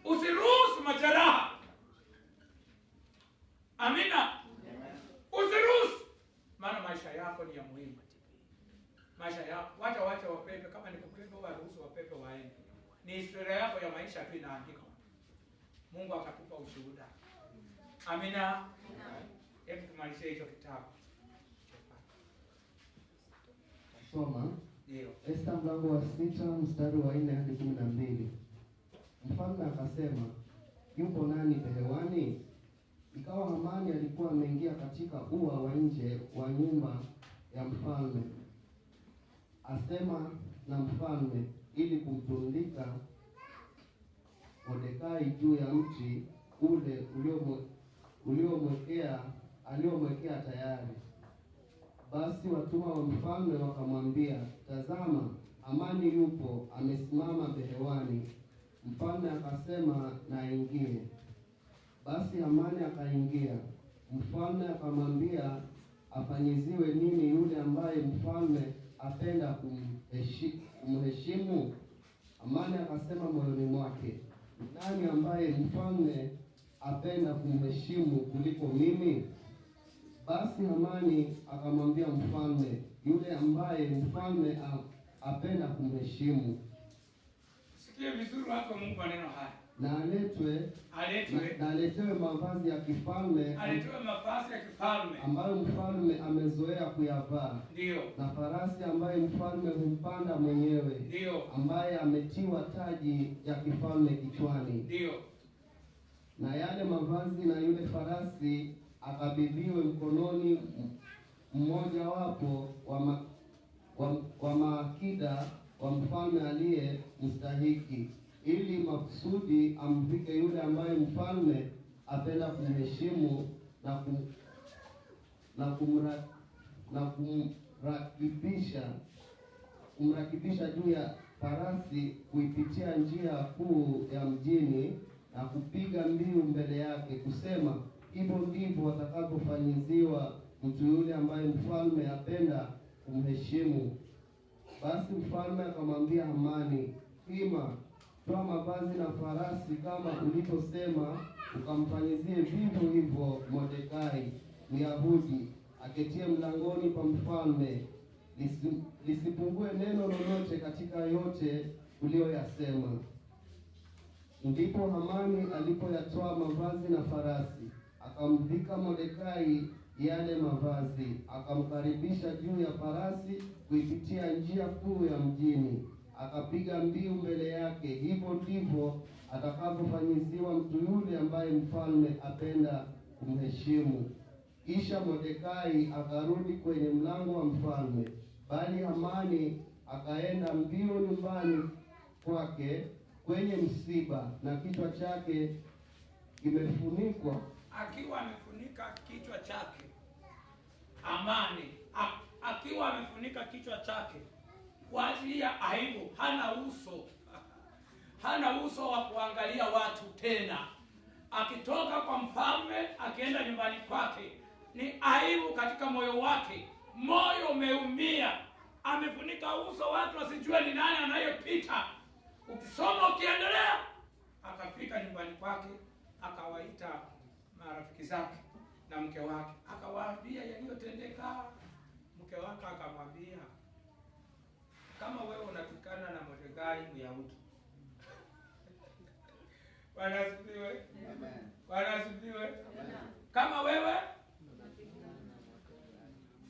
A: Usiruhusu majeraha. Amina. Usiruhusu. Maana maisha yako ni ya muhimu. Maisha yako, wacha wapepe, kama ni kupepe waruhusu wapepe waende. Ni historia yako ya maisha tu inaandikwa. Mungu akakupa ushuhuda. Amina. Hebu tumalizie hicho kitabu.
E: Soma.
A: Ndio.
E: Esta mlango wa 6 mstari wa 4 hadi 12. Mfalme akasema, yupo nani behewani? Ikawa Hamani alikuwa ameingia katika ua wa nje wa nyumba ya mfalme, asema na mfalme, ili kumtundika Mordekai juu ya mti ule aliomwekea tayari. Basi watumwa wa mfalme wakamwambia, tazama, Hamani yupo amesimama behewani. Mfalme akasema, na aingie. Basi Hamani akaingia. Mfalme akamwambia afanyiziwe nini yule ambaye mfalme apenda kumheshimu? Hamani akasema moyoni mwake, nani ambaye mfalme apenda kumheshimu kuliko mimi? Basi Hamani akamwambia mfalme, yule ambaye mfalme apenda kumheshimu.
A: Sikia vizuri hapo Mungu maneno haya.
E: Na aletewe mavazi ya kifalme, ambayo mfalme amezoea kuyavaa.
A: Ndio.
E: Na farasi ambaye mfalme humpanda mwenyewe.
A: Ndio.
E: Ambaye ametiwa taji ya kifalme kichwani.
A: Ndio.
E: Na yale mavazi na yule farasi akabidhiwe mkononi mmoja wapo wa maakida wa mfalme aliye mstahiki, ili makusudi amvike yule ambaye mfalme apenda kumheshimu na kumrakibisha juu ya farasi, kuipitia njia kuu ya mjini na kupiga mbiu mbele yake, kusema, hivyo ndivyo watakavyofanyiziwa mtu yule ambaye mfalme apenda kumheshimu. Basi mfalme akamwambia Hamani, hima, toa mavazi na farasi kama ulivyosema, ukamfanyizie vivyo hivyo Mordekai Myahudi aketie mlangoni pa mfalme, lisipungue neno lolote katika yote uliyoyasema. Ndipo Hamani alipoyatoa mavazi na farasi, akamvika Mordekai yale mavazi, akamkaribisha juu ya farasi kuipitia njia kuu ya mjini, akapiga mbiu mbele yake. Hivyo ndivyo atakavyofanyiziwa mtu yule ambaye mfalme apenda kumheshimu. Kisha Mordekai akarudi kwenye mlango wa mfalme, bali Hamani akaenda mbio nyumbani kwake kwenye msiba, na kichwa chake kimefunikwa.
A: Akiwa amefunika kichwa chake, Hamani akiwa amefunika kichwa chake kwa ajili ya aibu. Hana uso wa kuangalia watu tena. Akitoka kwa mfalme akienda nyumbani kwake, ni aibu katika moyo wake. Moyo umeumia, amefunika uso, watu wasijue ni nani anayepita. Ukisoma ukiendelea, akafika nyumbani kwake, akawaita marafiki zake na mke wake, akawaambia yaliyotendeka. Mke wake akamwambia, kama wewe unatukana na Mordekai Myahudi. Bwana asifiwe. Bwana asifiwe. Kama wewe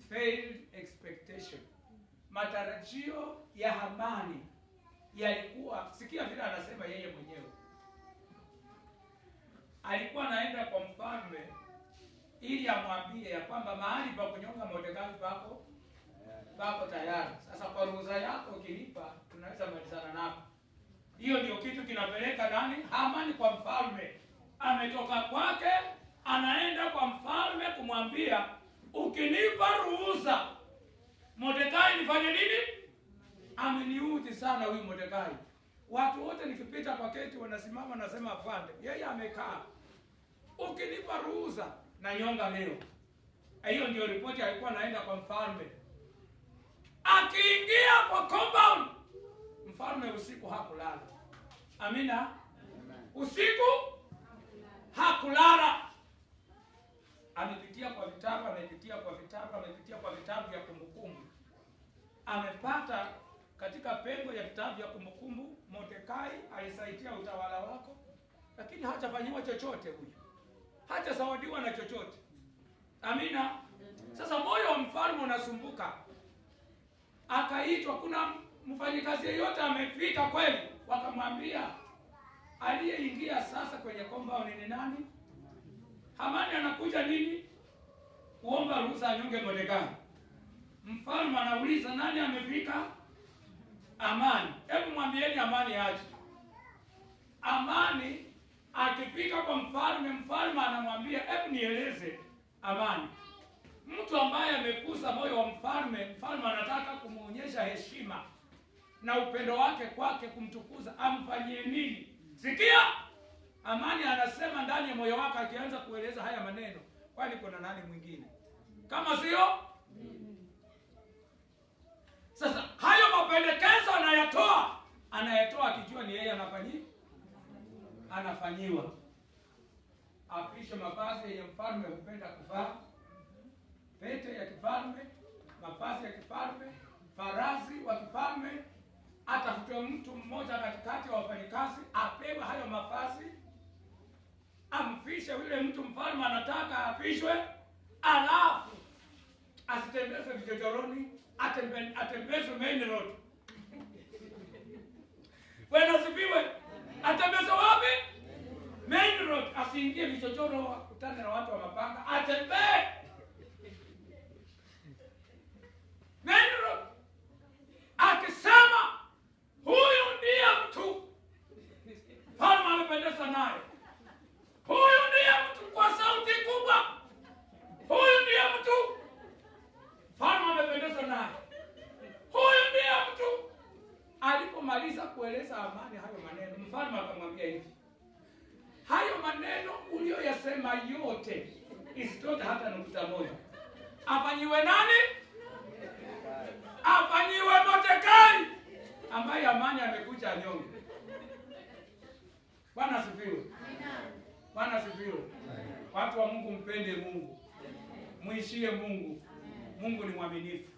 A: failed expectation, matarajio ya Hamani yalikuwa, sikia vile anasema yeye mwenyewe, alikuwa anaenda kwa mfalme ili amwambie ya kwamba mahali pa kunyonga Mordekai pako tayari. Sasa kwa ruhusa yako ukilipa, tunaweza malizana nako. Hiyo ndio kitu kinapeleka nani? Hamani kwa mfalme. Ametoka kwake, anaenda kwa mfalme kumwambia, ukinipa ruhusa Mordekai nifanye nini? Ameniudhi sana huyu Mordekai. Watu wote nikipita kwa keti wanasimama nasema afande. Yeye amekaa. Ukinipa ruhusa na nyonga leo. Hiyo ndio ripoti alikuwa anaenda kwa mfalme. Akiingia kwa compound, mfalme usiku hakulala. Amina. Usiku hakulala. Amepitia kwa vitabu vya kumbukumbu. Amepata katika pengo ya vitabu vya kumbukumbu, Mordekai alisaidia utawala wako, lakini hajafanyiwa chochote huyu. Hajasawadiwa na chochote. Amina. Sasa moyo wa mfalme unasumbuka. Akaitwa, kuna mfanyikazi yeyote amefika kweli? Wakamwambia aliyeingia sasa kwenye compound ni nani? Hamani anakuja nini? Kuomba ruhusa anyonge Mordekai. Mfalme anauliza nani amefika? Amani. Hebu mwambieni Amani aje. Amani akifika kwa mfalme, mfalme anamwambia hebu nieleze Amani. Mtu ambaye amekusa moyo wa mfalme, mfalme anataka kumuonyesha heshima na upendo wake kwake, kumtukuza, amfanyie nini? Sikia, Amani anasema ndani ya moyo wake, akianza kueleza haya maneno, kwani kuna nani mwingine kama sio? Sasa hayo mapendekezo anayatoa akijua ni yeye anafanyiwa. Apishe mavazi yenye mfalme hupenda kuvaa, pete ya kifalme, mavazi ya kifalme, farasi wa kifalme. Atafute mtu mmoja katikati ya wafanyikazi, apewe hayo mavazi, amfishe yule mtu mfalme anataka afishwe, alafu asitembeze vichochoroni, atembeze main road. Bwana asifiwe. Atembeze wapi? Main road. Asiingie vichochoro, akutane na watu wa mapanga, atembee main road. Akisema huyu ndiye mtu mfalme amependezwa naye, huyu ndiye mtu, kwa sauti kubwa, huyu ndiye mtu mfalme amependezwa naye, huyu ndiye mtu. Alipomaliza kueleza Amani hayo maneno, mfalme akamwambia hivi, hayo maneno uliyoyasema yote isitoke hata nukta moja. Afanyiwe nani? Afanyiwe Mordekai ambaye Amani amekuja anyonge. Bwana asifiwe. Bwana asifiwe. Watu wa Mungu, mpende Mungu, muishie Mungu. Mungu ni mwaminifu,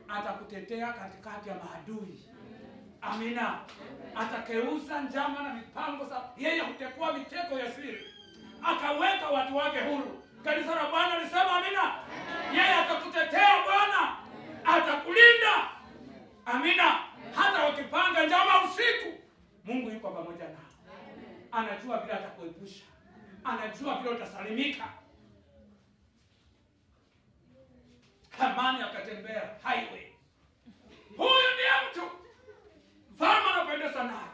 A: atakutetea katikati ya maadui. Amina. Atakeuza njama na mipango sa yeye hutekua mitego ya siri, akaweka watu wake huru. Kanisa la Bwana lisema amina. Yeye atakutetea Bwana, atakulinda. Amina. Hata wakipanga njama usiku, Mungu yuko pamoja nao. Anajua vile atakuepusha, anajua vile utasalimika. Hamani akatembea highway. Huyu ndiye mtu mfalme anapendezwa naye.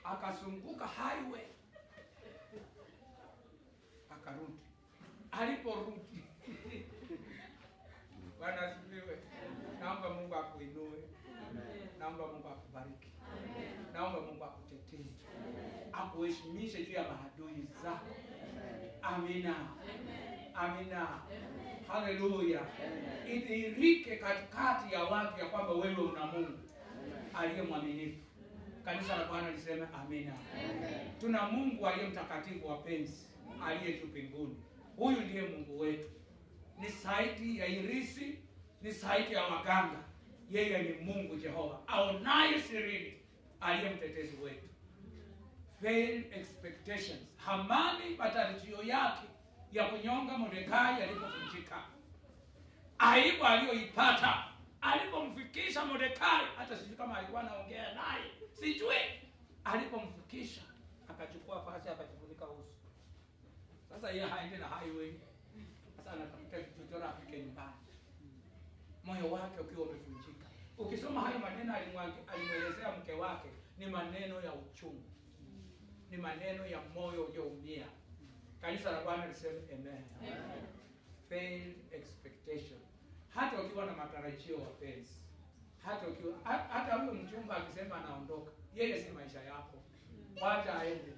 A: Akazunguka highway, akarudi. Aliporudi, Bwana asifiwe. Naomba Mungu akuinue. Naomba Mungu akubariki. Naomba Mungu akutetee, akuheshimishe juu ya maadui zako. Amina. Amina. Haleluya. Idhihirike katikati ya watu ya kwamba wewe una Mungu aliye mwaminifu. Kanisa la Bwana liseme amina. Tuna Mungu aliye mtakatifu, wapenzi, aliye juu mbinguni. Huyu ndiye Mungu wetu. Ni saiti ya irisi, ni saiti ya waganga. Yeye ni Mungu Jehova, aonaye sirini, aliye mtetezi wetu. Vain expectations. Hamani matarajio yake ya kunyonga Mordekai yalipofujika. Aibu aliyoipata alipomfikisha Mordekai, hata sijui kama alikuwa anaongea naye, sijui. Alipomfikisha akachukua fasi akajifunika uso. Sasa yeye haende na highway. Sasa anatafuta kichochoro afike nyumbani. Moyo wake ukiwa umevunjika. Ukisoma hayo maneno alimwelezea mke wake, ni maneno ya uchungu. Ni maneno ya moyo ulioumia. Kanisa la Bwana liseme amen. Failed expectation. Hata ukiwa na matarajio wapenzi, hata huyo mchumba akisema anaondoka, yeye si maisha yako. Wacha aende.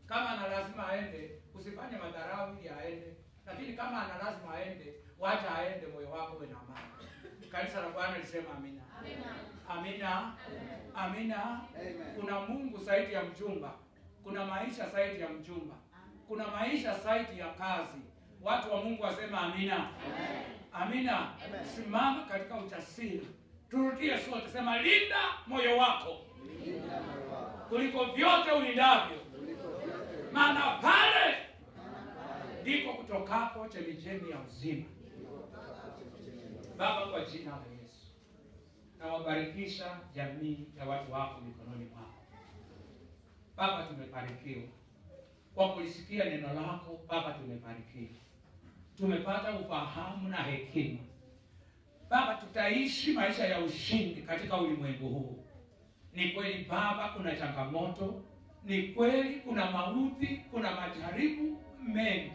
A: Kama ana lazima aende, usifanye madharau ili aende. Lakini kama ana lazima aende, wacha aende, moyo wako uwe na amani. Kanisa la Bwana lisema amina. Amina. Amina. Kuna Mungu zaidi ya mchumba. Kuna maisha zaidi ya mchumba. Kuna maisha zaidi ya kazi. Watu wa Mungu wasema amina. Amina. Simama katika ujasiri. Turudie sote, sema linda moyo wako kuliko vyote ulindavyo, maana pale ndiko kutokapo chemchemi ya uzima. Baba, kwa jina la Yesu nawabarikisha jamii ya watu wako mikononi mwako. Baba, tumebarikiwa kwa kulisikia neno lako. Baba, tumebarikiwa, tumepata ufahamu na hekima. Baba, tutaishi maisha ya ushindi katika ulimwengu huu. Ni kweli Baba, kuna changamoto, ni kweli kuna mauti, kuna majaribu mengi,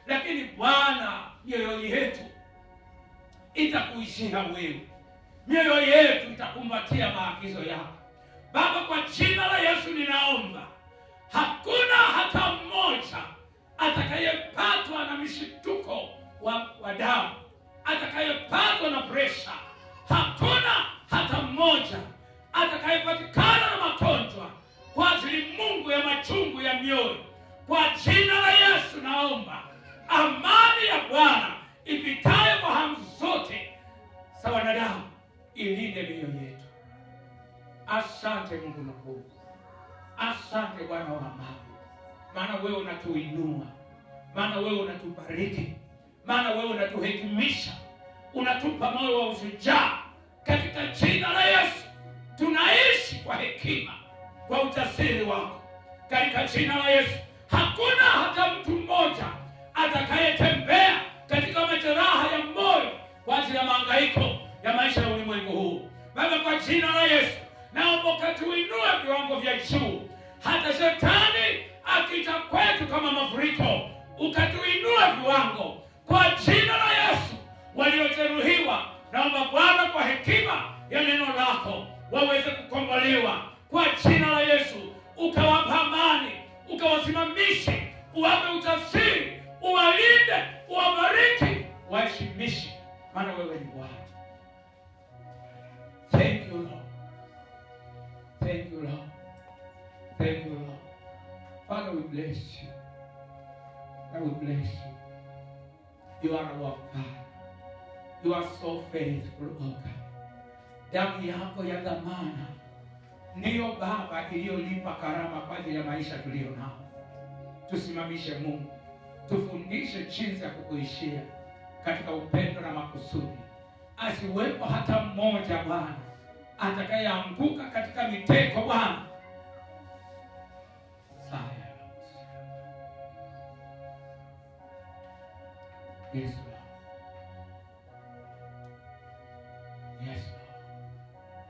A: lakini Bwana, mioyo yetu itakuishia wewe. Mioyo yetu itakumbatia maagizo yako. Baba, kwa jina la Yesu ninaomba, hakuna hata mmoja atakayepatwa na mishituko wa damu, atakayepatwa na presha. Hakuna hata mmoja atakayepatikana na magonjwa kwa ajili Mungu ya machungu ya mioyo. Kwa jina la Yesu naomba amani ya Bwana ipitayo fahamu zote za wanadamu ilinde mioyo yetu. Asante Mungu mkuu. Asante Bwana wa amani. Maana wewe unatuinua. Maana wewe unatubariki. Maana wewe unatuhekimisha. Unatupa moyo wa ushujaa. Katika jina la Yesu tunaishi kwa hekima, kwa ujasiri wako. Katika jina la Yesu hakuna hata mtu mmoja atakayetembea katika majeraha ya moyo kwa ajili ya mahangaiko ya maisha ya ulimwengu huu. Baba, kwa jina la Yesu naomba ukatuinue viwango vya juu. Hata shetani akija kwetu kama mafuriko, ukatuinue viwango kwa jina la Yesu. Waliojeruhiwa naomba Bwana, kwa hekima ya neno lako waweze kukombolewa kwa jina la Yesu. Ukawapa amani, ukawasimamishe, uwape ujasiri, uwalinde, uwabariki, waheshimishe, maana wewe ni Bwana. Thank you Lord. Thank you Lord. Thank you Lord. Father, we bless you. And we bless you. You are our Father. You are so faithful, oh God. Damu yako ya dhamana ndiyo Baba iliyolipa karama kwa ajili ya maisha tulio nao. Tusimamishe Mungu. Tufundishe jinsi ya kukuishia katika upendo na makusudi. Asiwepo hata mmoja Bwana atakayeanguka katika mitego Bwana. Yes, Lord. Yes, Lord.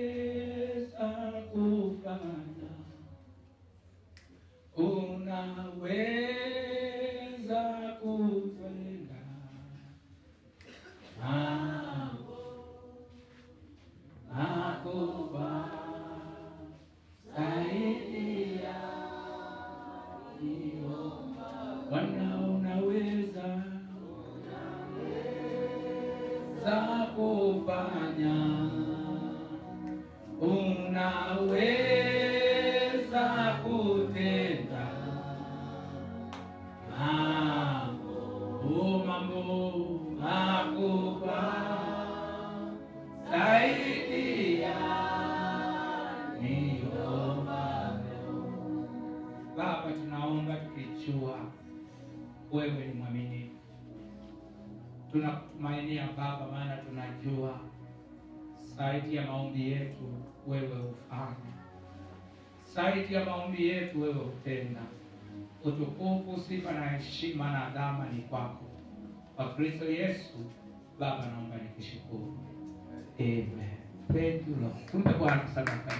A: Unaweza kufanya, unaweza kutenda mambo makubwa zaidi ya niomba. Bwana, unaweza kufanya, unaweza kutenda mambo makubwa zaidi ya niombayo. Baba, tunaomba tukijua wewe ni mwaminifu. Tunakutumainia Baba, maana tunajua Zaidi ya maombi yetu wewe ufanye, zaidi ya maombi yetu wewe utenda. Utukufu, sifa na heshima na adhama ni kwako, kwa Kristo Yesu. Baba, naomba nikushukuru. Amen. Thank you Lord. Tumpe Bwana sadaka.